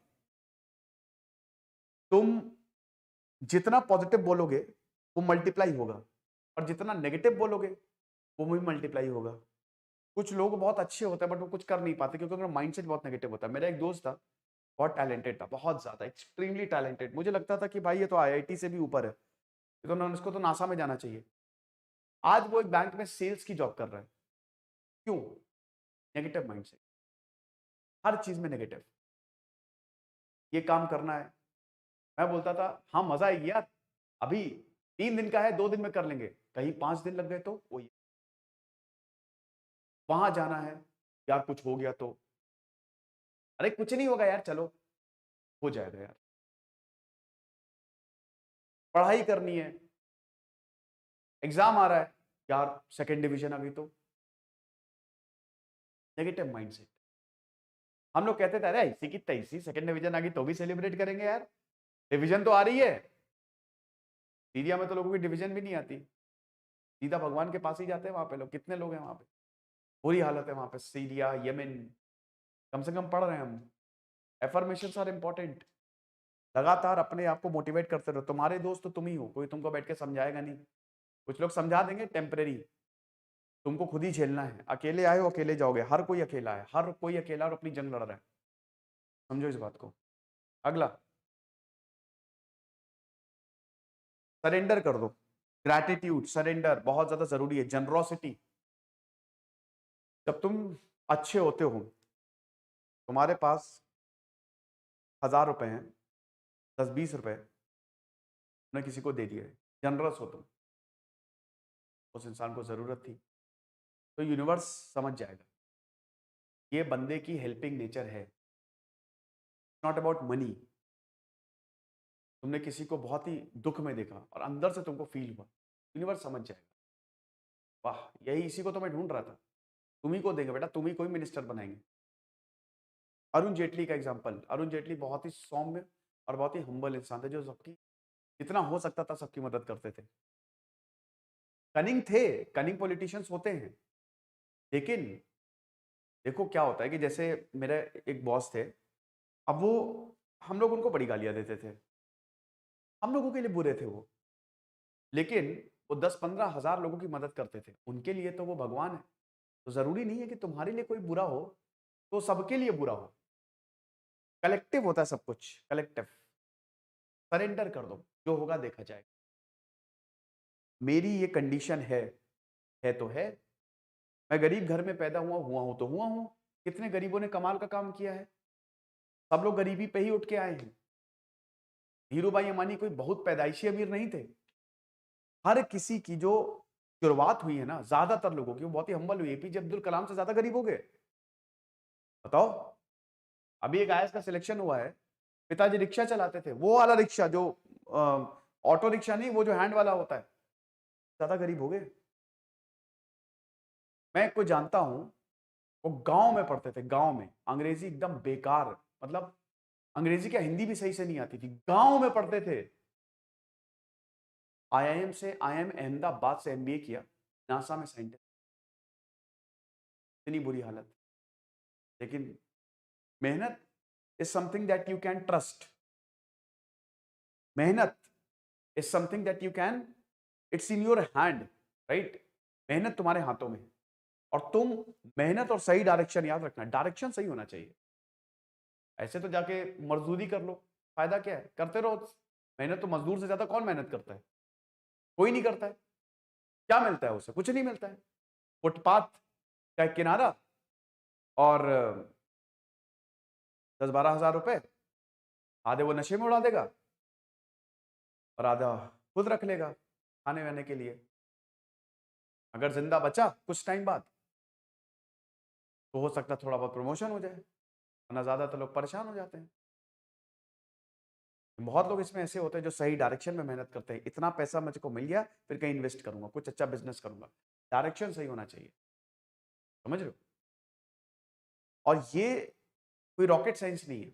तुम जितना पॉजिटिव बोलोगे वो मल्टीप्लाई होगा, और जितना नेगेटिव बोलोगे वो भी मल्टीप्लाई होगा। कुछ लोग बहुत अच्छे होते हैं बट वो कुछ कर नहीं पाते क्योंकि उनका माइंडसेट बहुत नेगेटिव होता है। मेरा एक दोस्त था, बहुत टैलेंटेड था, बहुत ज्यादा, एक्सट्रीमली टैलेंटेड। मुझे लगता था कि भाई ये तो आईआईटी से भी ऊपर है, ये तो इसको तो नासा में जाना चाहिए। आज वो एक बैंक में सेल्स की जॉब कर रहा है। क्यों? नेगेटिव माइंडसेट, हर चीज में नेगेटिव। ये काम करना है, मैं बोलता था हाँ मजा आएगी यार, अभी 3 दिन का है, 2 दिन में कर लेंगे, कहीं 5 दिन लग गए तो वही, वहां जाना है यार, कुछ हो गया तो, अरे कुछ नहीं होगा यार, चलो हो जाएगा यार। पढ़ाई करनी है, एग्जाम आ रहा है यार, सेकंड डिवीजन आ गई तो, नेगेटिव माइंडसेट। हम लोग कहते थे अरे ऐसी की तैसी, सेकंड डिवीजन आ गई तो भी सेलिब्रेट करेंगे यार, डिवीजन तो आ रही है। सीरिया में तो लोगों की डिवीजन भी नहीं आती, सीधा भगवान के पास ही जाते हैं। वहां पे लोग, कितने लोग हैं वहां पे, बुरी हालत है वहां पे, सीरिया, यमन। कम से कम पढ़ रहे हैं हम। Affirmations are important. लगातार अपने आप को मोटिवेट करते रहो। तुम्हारे दोस्त तो तुम ही हो, कोई तुमको बैठ के समझाएगा नहीं। कुछ लोग समझा देंगे, टेम्परेरी, तुमको खुद ही झेलना है। अकेले आए हो अकेले जाओगे, हर कोई अकेला है, हर कोई अकेला और अपनी जंग लड़ रहा है। समझो इस बात को। अगला, सरेंडर कर दो। ग्रैटिट्यूड, सरेंडर बहुत ज्यादा जरूरी है। जनरोसिटी, जब तुम अच्छे होते हो, तुम्हारे पास 1000 रुपए हैं, 10-20 रुपए तुमने किसी को दे दिए, जनरस हो तुम, उस इंसान को जरूरत थी, तो यूनिवर्स समझ जाएगा ये बंदे की हेल्पिंग नेचर है, नॉट अबाउट मनी। तुमने किसी को बहुत ही दुख में देखा और अंदर से तुमको फील हुआ, यूनिवर्स समझ जाएगा। वाह, यही इसी को तो मैं ढूंढ रहा था, तुम ही को देंगे बेटा, तुम ही कोई मिनिस्टर बनाएंगे। अरुण जेटली का एग्जाम्पल, अरुण जेटली बहुत ही सौम्य और बहुत ही हम्बल इंसान थे, जो सबकी जितना हो सकता था सबकी मदद करते थे। कनिंग थे, कनिंग पॉलिटिशियंस होते हैं, लेकिन देखो क्या होता है कि जैसे मेरे एक बॉस थे, अब वो, हम लोग उनको बड़ी गालियां देते थे, हम लोगों के लिए बुरे थे वो, लेकिन वो 10-15 हजार लोगों की मदद करते थे, उनके लिए तो वो भगवान है। तो जरूरी नहीं है कि तुम्हारे लिए कोई बुरा हो तो सबके लिए बुरा हो। कलेक्टिव होता है सब कुछ, कलेक्टिव। सरेंडर कर दो, जो होगा देखा जाएगा। मेरी ये कंडीशन है तो है। मैं गरीब घर में पैदा हुआ हूं तो हुआ हूं। कितने गरीबों ने कमाल का काम किया है, सब लोग गरीबी पे ही उठ के आए हैं। धीरू भाई अंबानी कोई बहुत पैदाइशी अमीर नहीं थे। हर किसी की जो शुरुआत हुई है ना, ज्यादातर लोगों की वो बहुत ही हम्बल हुई। एपीजे अब्दुल कलाम से ज्यादा गरीब हो गए, बताओ। अभी एक आईएएस का सिलेक्शन हुआ है, पिताजी रिक्शा चलाते थे, वो वाला रिक्शा जो ऑटो रिक्शा नहीं, वो जो हैंड वाला होता है, ज्यादा गरीब हो गए। मैं को जानता हूं, वो गांव में पढ़ते थे, गांव में। अंग्रेजी एकदम बेकार, मतलब अंग्रेजी क्या, हिंदी भी सही से नहीं आती थी, गांव में पढ़ते थे। आईआईएम अहमदाबाद से एमबीए किया, नासा में साइंटिस्ट। इतनी बुरी हालत। लेकिन मेहनत is something that you can trust. मेहनत is something that you can, it's in your hand, right. मेहनत तुम्हारे हाथों में, और तुम मेहनत और सही डायरेक्शन, याद रखना डायरेक्शन सही होना चाहिए। ऐसे तो जाके मजदूरी कर लो, फायदा क्या है, करते रहो मेहनत। तो मजदूर से ज्यादा कौन मेहनत करता है? कोई नहीं करता है। क्या मिलता है उसे? कुछ नहीं मिलता है। फुटपाथ का एक किनारा और 10-12 हज़ार रुपए, आधे वो नशे में उड़ा देगा और आधा खुद रख लेगा खाने वाने के लिए। अगर जिंदा बचा कुछ टाइम बाद तो हो सकता है थोड़ा बहुत प्रमोशन हो जाए, वरना ज्यादातर लोग परेशान हो जाते हैं। बहुत लोग इसमें ऐसे होते हैं जो सही डायरेक्शन में मेहनत करते हैं। इतना पैसा मुझको मिल गया, फिर कहीं इन्वेस्ट करूंगा, कुछ अच्छा बिजनेस करूंगा। डायरेक्शन सही होना चाहिए, समझ रहे हो? और ये कोई रॉकेट साइंस नहीं है।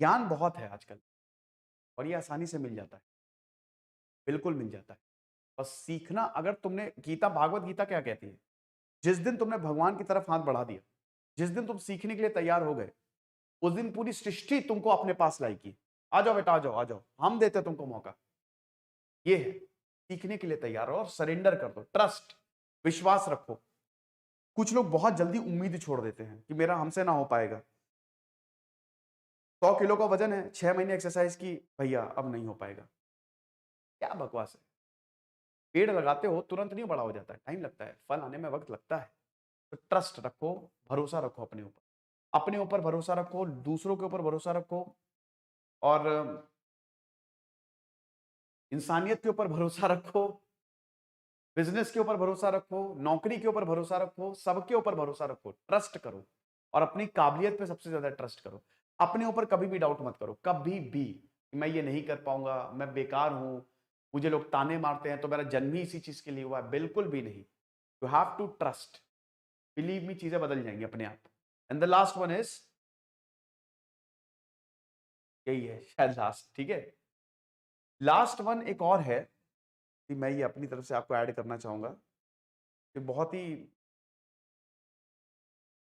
ज्ञान बहुत है आजकल और ये आसानी से मिल जाता है, बिल्कुल मिल जाता है। बस सीखना। अगर तुमने गीता, भागवत गीता क्या कहती है? जिस दिन तुमने भगवान की तरफ हाथ बढ़ा दिया, जिस दिन तुम सीखने के लिए तैयार हो गए, उस दिन पूरी सृष्टि तुमको अपने पास लाएगी। आ जाओ बेटा, आ जाओ, आ जाओ, हम देते तुमको मौका। ये है, सीखने के लिए तैयार हो और सरेंडर कर दो। ट्रस्ट, विश्वास रखो। कुछ लोग बहुत जल्दी उम्मीद छोड़ देते हैं कि मेरा हमसे ना हो पाएगा। 100 किलो का वजन है, 6 महीने एक्सरसाइज की, भैया अब नहीं हो पाएगा। क्या बकवास है। पेड़ लगाते हो तुरंत नहीं बड़ा हो जाता है, टाइम लगता है, फल आने में वक्त लगता है। तो ट्रस्ट रखो, भरोसा रखो अपने ऊपर। अपने ऊपर भरोसा रखो, दूसरों के ऊपर भरोसा रखो, और इंसानियत के ऊपर भरोसा रखो, बिजनेस के ऊपर भरोसा रखो, नौकरी के ऊपर भरोसा रखो, सबके ऊपर भरोसा रखो। ट्रस्ट करो और अपनी काबिलियत पे सबसे ज्यादा ट्रस्ट करो। अपने ऊपर कभी भी डाउट मत करो, कभी भी, कि मैं ये नहीं कर पाऊंगा, मैं बेकार हूं, मुझे लोग ताने मारते हैं तो मेरा जन्म ही इसी चीज के लिए हुआ है। बिल्कुल भी नहीं। You have to trust. Believe me, चीजें बदल जाएंगी अपने आप। And the last one is, यही है शायद लास्ट, ठीक है। लास्ट वन एक और है कि मैं ये अपनी तरफ से आपको ऐड करना चाहूंगा, कि बहुत ही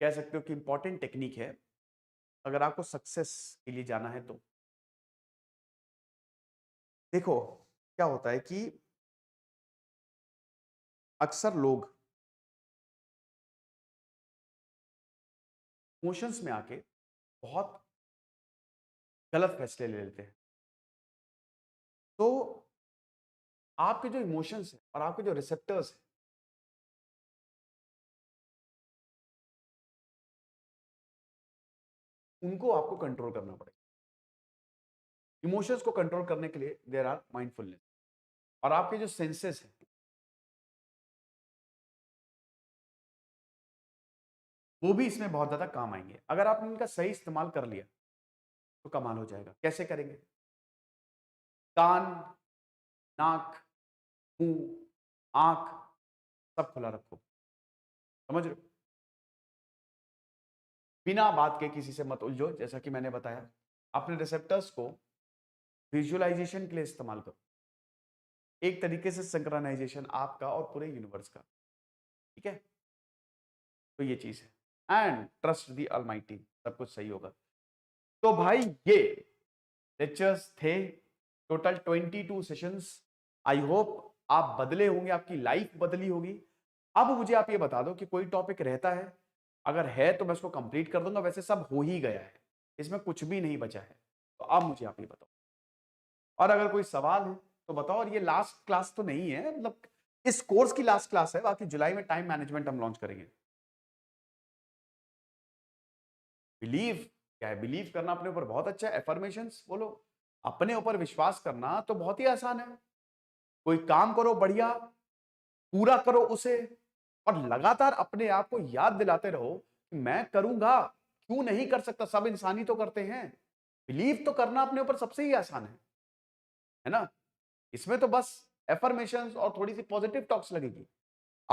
कह सकते हो कि इंपॉर्टेंट टेक्निक है अगर आपको सक्सेस के लिए जाना है तो। देखो क्या होता है कि अक्सर लोग इमोशंस में आके बहुत गलत फैसले ले लेते हैं। तो आपके जो इमोशंस हैं और आपके जो रिसेप्टर्स हैं, उनको आपको कंट्रोल करना पड़ेगा। इमोशंस को कंट्रोल करने के लिए देयर आर माइंडफुलनेस, और आपके जो सेंसेस हैं वो भी इसमें बहुत ज्यादा काम आएंगे। अगर आपने इनका सही इस्तेमाल कर लिया तो कमाल हो जाएगा। कैसे करेंगे? कान, नाक, मुंह, आंख सब खुला रखो, समझ रहे हो? बिना बात के किसी से मत उलझो। जैसा कि मैंने बताया, अपने रिसेप्टर्स को विजुअलाइजेशन के लिए इस्तेमाल करो। एक तरीके से सिंक्रोनाइजेशन आपका और पूरे यूनिवर्स का, ठीक है? तो ये चीज है। एंड ट्रस्ट द ऑलमाइटी, सब कुछ सही होगा। तो भाई ये लेक्चर्स थे, टोटल 22 सेशंस। आई होप आप बदले होंगे, आपकी लाइफ बदली होगी। अब मुझे आप ये बता दो कि कोई टॉपिक रहता है, अगर है तो मैं उसको कंप्लीट कर दूंगा। वैसे सब हो ही गया है, इसमें कुछ भी नहीं बचा है। तो अब मुझे आप ये बताओ, और अगर कोई सवाल है तो बताओ। और ये लास्ट क्लास तो नहीं है, मतलब इस कोर्स की लास्ट क्लास है। बाकी जुलाई में टाइम मैनेजमेंट हम लॉन्च करेंगे। बिलीव क्या है? बिलीव करना अपने ऊपर बहुत अच्छा है। एफर्मेशंस बोलो, अपने ऊपर विश्वास करना तो बहुत ही आसान है। कोई काम करो बढ़िया, पूरा करो उसे, और लगातार अपने आप को याद दिलाते रहो कि मैं करूंगा, क्यों नहीं कर सकता, सब इंसान ही तो करते हैं। बिलीव तो करना अपने ऊपर सबसे ही आसान है ना? इसमें तो बस एफर्मेशंस और थोड़ी सी पॉजिटिव टॉक्स लगेगी।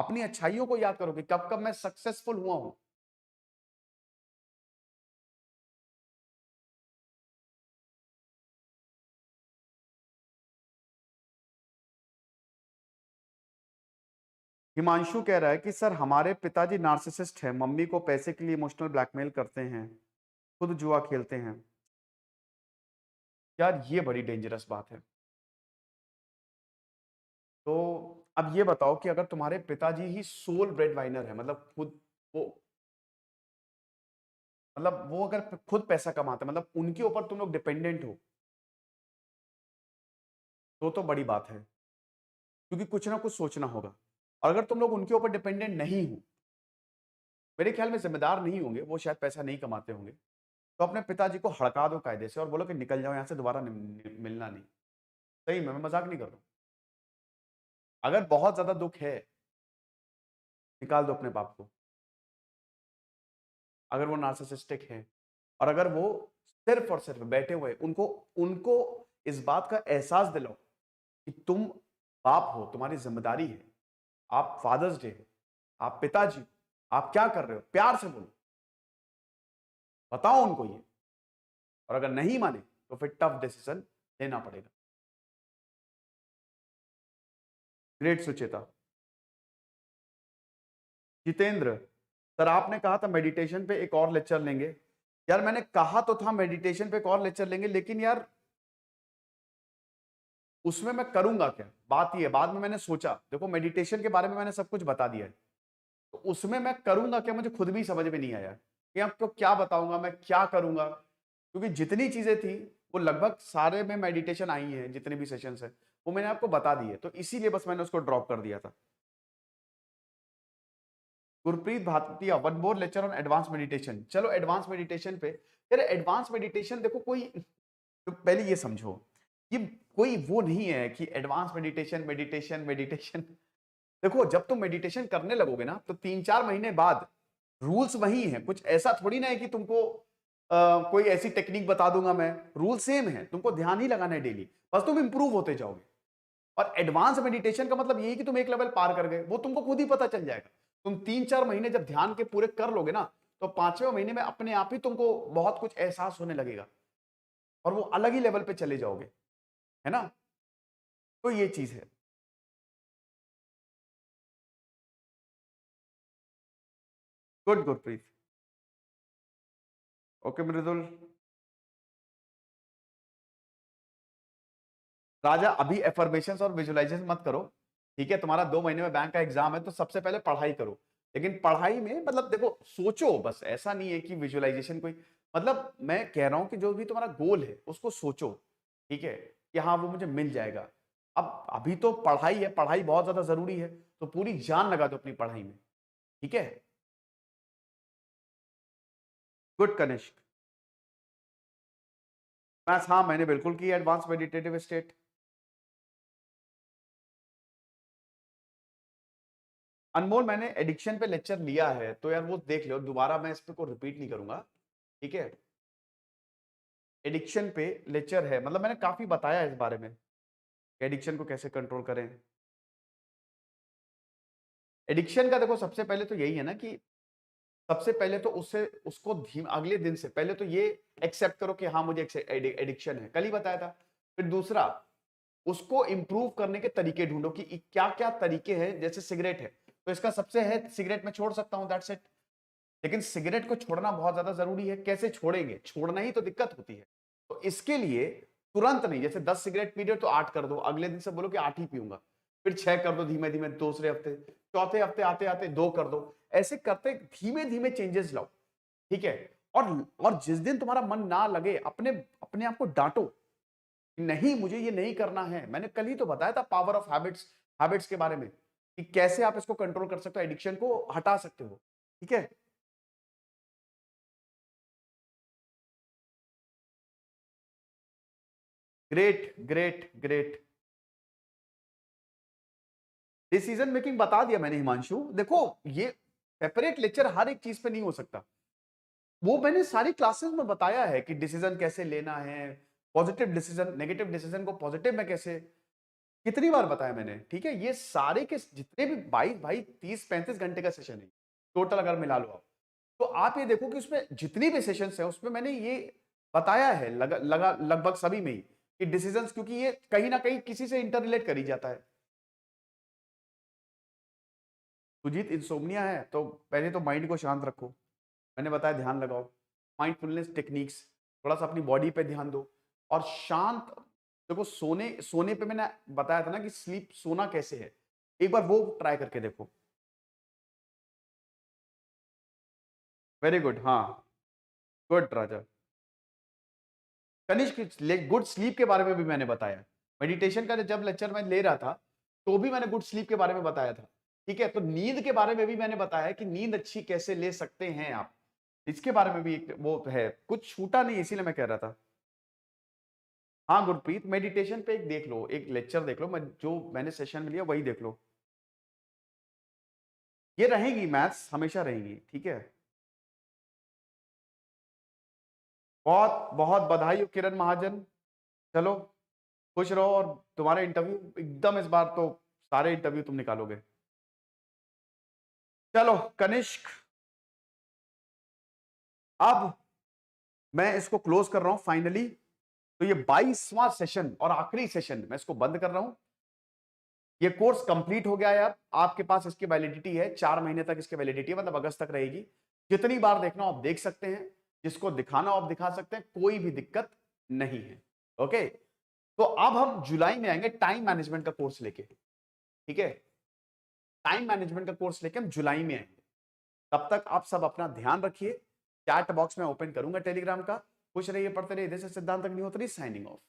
अपनी अच्छाइयों को याद करो कि कब कब मैं सक्सेसफुल हुआ हूं। हिमांशु कह रहा है कि सर हमारे पिताजी नार्सिसिस्ट है, मम्मी को पैसे के लिए इमोशनल ब्लैकमेल करते हैं, खुद जुआ खेलते हैं। यार ये बड़ी डेंजरस बात है। तो अब ये बताओ कि अगर तुम्हारे पिताजी ही सोल ब्रेड वाइनर है, मतलब खुद वो मतलब वो अगर खुद पैसा कमाते, मतलब उनके ऊपर तुम लोग डिपेंडेंट हो, तो बड़ी बात है, क्योंकि कुछ ना कुछ सोचना होगा। और अगर तुम लोग उनके ऊपर डिपेंडेंट नहीं हो, मेरे ख्याल में जिम्मेदार नहीं होंगे, वो शायद पैसा नहीं कमाते होंगे, तो अपने पिताजी को हड़का दो कायदे से और बोलो कि निकल जाओ यहाँ से, दोबारा मिलना नहीं। सही में, मैं मजाक नहीं कर रहा हूं। अगर बहुत ज्यादा दुख है, निकाल दो अपने बाप को, अगर वो नार्सिसिस्टिक है। और अगर वो सिर्फ और सिर्फ बैठे हुए, उनको उनको इस बात का एहसास दिलाओ कि तुम बाप हो, तुम्हारी जिम्मेदारी है, आप फादर्स डे है, आप पिताजी हो, आप क्या कर रहे हो, प्यार से बोलो, बताओ उनको ये। और अगर नहीं माने तो फिर टफ डिसीजन लेना पड़ेगा। ग्रेट सुचेता। जितेंद्र, सर आपने कहा था मेडिटेशन पे एक और लेक्चर लेंगे। यार मैंने कहा तो था मेडिटेशन पे एक और लेक्चर लेंगे, लेकिन यार उसमें मैं करूंगा क्या, बात ये है। बाद में मैंने सोचा, देखो मेडिटेशन के बारे में मैंने सब कुछ बता दिया है, तो उसमें मैं करूंगा क्या, मुझे खुद भी समझ में नहीं आया कि आपको क्या बताऊंगा, मैं क्या करूंगा, क्योंकि जितनी चीजें थी वो लगभग सारे में मेडिटेशन आई हैं, जितने भी सेशंस है वो मैंने आपको बता दी है, तो इसीलिए बस मैंने उसको ड्रॉप कर दिया था। Gurpreet Bhatia, one more lecture on advance meditation. चलो एडवांस मेडिटेशन पे, यार एडवांस मेडिटेशन देखो, कोई तो पहले ये समझो, ये कोई वो नहीं है कि एडवांस मेडिटेशन मेडिटेशन मेडिटेशन। देखो जब तुम मेडिटेशन करने लगोगे ना, तो 3-4 महीने बाद रूल्स वही हैं, कुछ ऐसा थोड़ी ना है कि तुमको कोई ऐसी टेक्निक बता दूंगा मैं। रूल सेम है, तुमको ध्यान ही लगाना है डेली, बस तुम इंप्रूव होते जाओगे। और एडवांस मेडिटेशन का मतलब यही कि तुम एक लेवल पार कर गए, वो तुमको खुद ही पता चल जाएगा। तुम 3-4 महीने जब ध्यान के पूरे कर लोगे ना, तो 5वें महीने में अपने आप ही तुमको बहुत कुछ एहसास होने लगेगा और वो अलग ही लेवल पे चले जाओगे, है ना। तो ये चीज है। गुड गुरप्रीत। ओके मृदुल। राजा अभी एफर्मेशन और विजुअलाइजेशन मत करो, ठीक है। तुम्हारा 2 महीने में बैंक का एग्जाम है, तो सबसे पहले पढ़ाई करो। लेकिन पढ़ाई में मतलब देखो, सोचो, बस ऐसा नहीं है कि विजुअलाइजेशन कोई, मतलब मैं कह रहा हूं कि जो भी तुम्हारा गोल है उसको सोचो, ठीक है, कि हाँ वो मुझे मिल जाएगा। अब अभी तो पढ़ाई है, पढ़ाई बहुत ज्यादा जरूरी है, तो पूरी जान लगा दो अपनी पढ़ाई में, ठीक है। गुड कनिष्क। मैथ्स, हाँ मैंने बिल्कुल की एडवांस मेडिटेटिव स्टेट। अनमोल, मैंने एडिक्शन पे लेक्चर लिया है, तो यार वो देख लो, दोबारा मैं इस पे को रिपीट नहीं करूंगा, ठीक है। एडिक्शन पे लेक्चर है, मतलब मैंने काफी बताया इस बारे में, एडिक्शन को कैसे कंट्रोल करें। एडिक्शन का देखो, सबसे पहले तो यही है ना कि सबसे पहले तो उससे उसको धीम अगले दिन से पहले तो ये एक्सेप्ट करो कि हाँ मुझे एडिक्शन है, कल ही बताया था। फिर दूसरा, उसको इंप्रूव करने के तरीके ढूंढो कि क्या क्या तरीके हैं। जैसे सिगरेट है, तो इसका सबसे है सिगरेट मैं छोड़ सकता हूं, दैट्स इट। लेकिन सिगरेट को छोड़ना बहुत ज्यादा जरूरी है, कैसे छोड़ेंगे, छोड़ना ही तो दिक्कत होती है। तो इसके लिए तुरंत नहीं, जैसे 10 सिगरेट पी रहे हो तो 8 कर दो, अगले दिन से बोलो कि 8 ही पीऊंगा, फिर 6 कर दो धीमे धीमे, दूसरे हफ्ते, चौथे हफ्ते आते आते 2 कर दो। ऐसे करते धीमे धीमे चेंजेस लाओ, ठीक है। और जिस दिन तुम्हारा मन ना लगे, अपने अपने आप को डांटो कि नहीं मुझे ये नहीं करना है। मैंने कल ही तो बताया था पावर ऑफ हैबिट्स, हैबिट्स के बारे में, कि कैसे आप इसको कंट्रोल कर सकते हो, एडिक्शन को हटा सकते हो, ठीक है। Great great great. Decision making बता दिया मैंने हिमांशु। देखो ये सेपरेट लेक्चर हर एक चीज पे नहीं हो सकता, वो मैंने सारी क्लासेस में बताया है कि डिसीजन कैसे लेना है, पॉजिटिव डिसीजन, नेगेटिव डिसीजन को पॉजिटिव में कैसे कितनी बार बताया मैंने, ठीक है। ये सारे के जितने भी 22 भाई 30-35 घंटे का सेशन है टोटल, अगर मिला लो आप, तो आप ये देखो कि उसमें जितनी भी सेशंस है उसमें मैंने ये बताया है लगभग सभी में ही कि डिसीजंस, क्योंकि ये कहीं ना कहीं किसी से इंटर रिलेट कर ही जाता है। सुजीत इंसोम्निया है तो पहले तो माइंड को शांत रखो, मैंने बताया ध्यान लगाओ, माइंडफुलनेस टेक्निक्स, थोड़ा सा अपनी बॉडी पे ध्यान दो और शांत। देखो सोने सोने पे मैंने बताया था ना कि स्लीप सोना कैसे है, एक बार वो ट्राई करके देखो। वेरी गुड, हाँ, गुड राजा। कनिष्क, गुड स्लीप के बारे में भी मैंने बताया, मेडिटेशन का जब लेक्चर मैं ले रहा था तो भी मैंने गुड स्लीप के बारे में बताया था, ठीक है। तो नींद के बारे में भी मैंने बताया कि नींद अच्छी कैसे ले सकते हैं आप, इसके बारे में भी एक वो है, कुछ छूटा नहीं इसीलिए मैं कह रहा था। हाँ गुरप्रीत, मेडिटेशन पे एक देख लो, एक लेक्चर देख लो, मैं जो मैंने सेशन में लिया वही देख लो। ये रहेंगी मैथ्स, हमेशा रहेंगी, ठीक है। बहुत बहुत बधाई हो किरण महाजन, चलो खुश रहो, और तुम्हारा इंटरव्यू एकदम इस बार तो सारे इंटरव्यू तुम निकालोगे। चलो कनिष्क, अब मैं इसको क्लोज कर रहा हूं फाइनली। तो ये 22वां सेशन और आखिरी सेशन मैं इसको बंद कर रहा हूं। ये कोर्स कंप्लीट हो गया है, अब आपके पास इसकी वैलिडिटी है 4 महीने तक, इसकी वैलिडिटी है, मतलब अगस्त तक रहेगी। जितनी बार देखना हो आप देख सकते हैं, जिसको दिखाना हो आप दिखा सकते हैं, कोई भी दिक्कत नहीं है। ओके, तो अब हम जुलाई में आएंगे टाइम मैनेजमेंट का कोर्स लेके, ठीक है। टाइम मैनेजमेंट का कोर्स लेके हम जुलाई में आएंगे। तब तक आप सब अपना ध्यान रखिए। चैट बॉक्स में ओपन करूंगा टेलीग्राम का। खुश रहिए, पढ़ते रहिए। दिस इज सिद्धांत अग्निहोत्री साइनिंग ऑफ।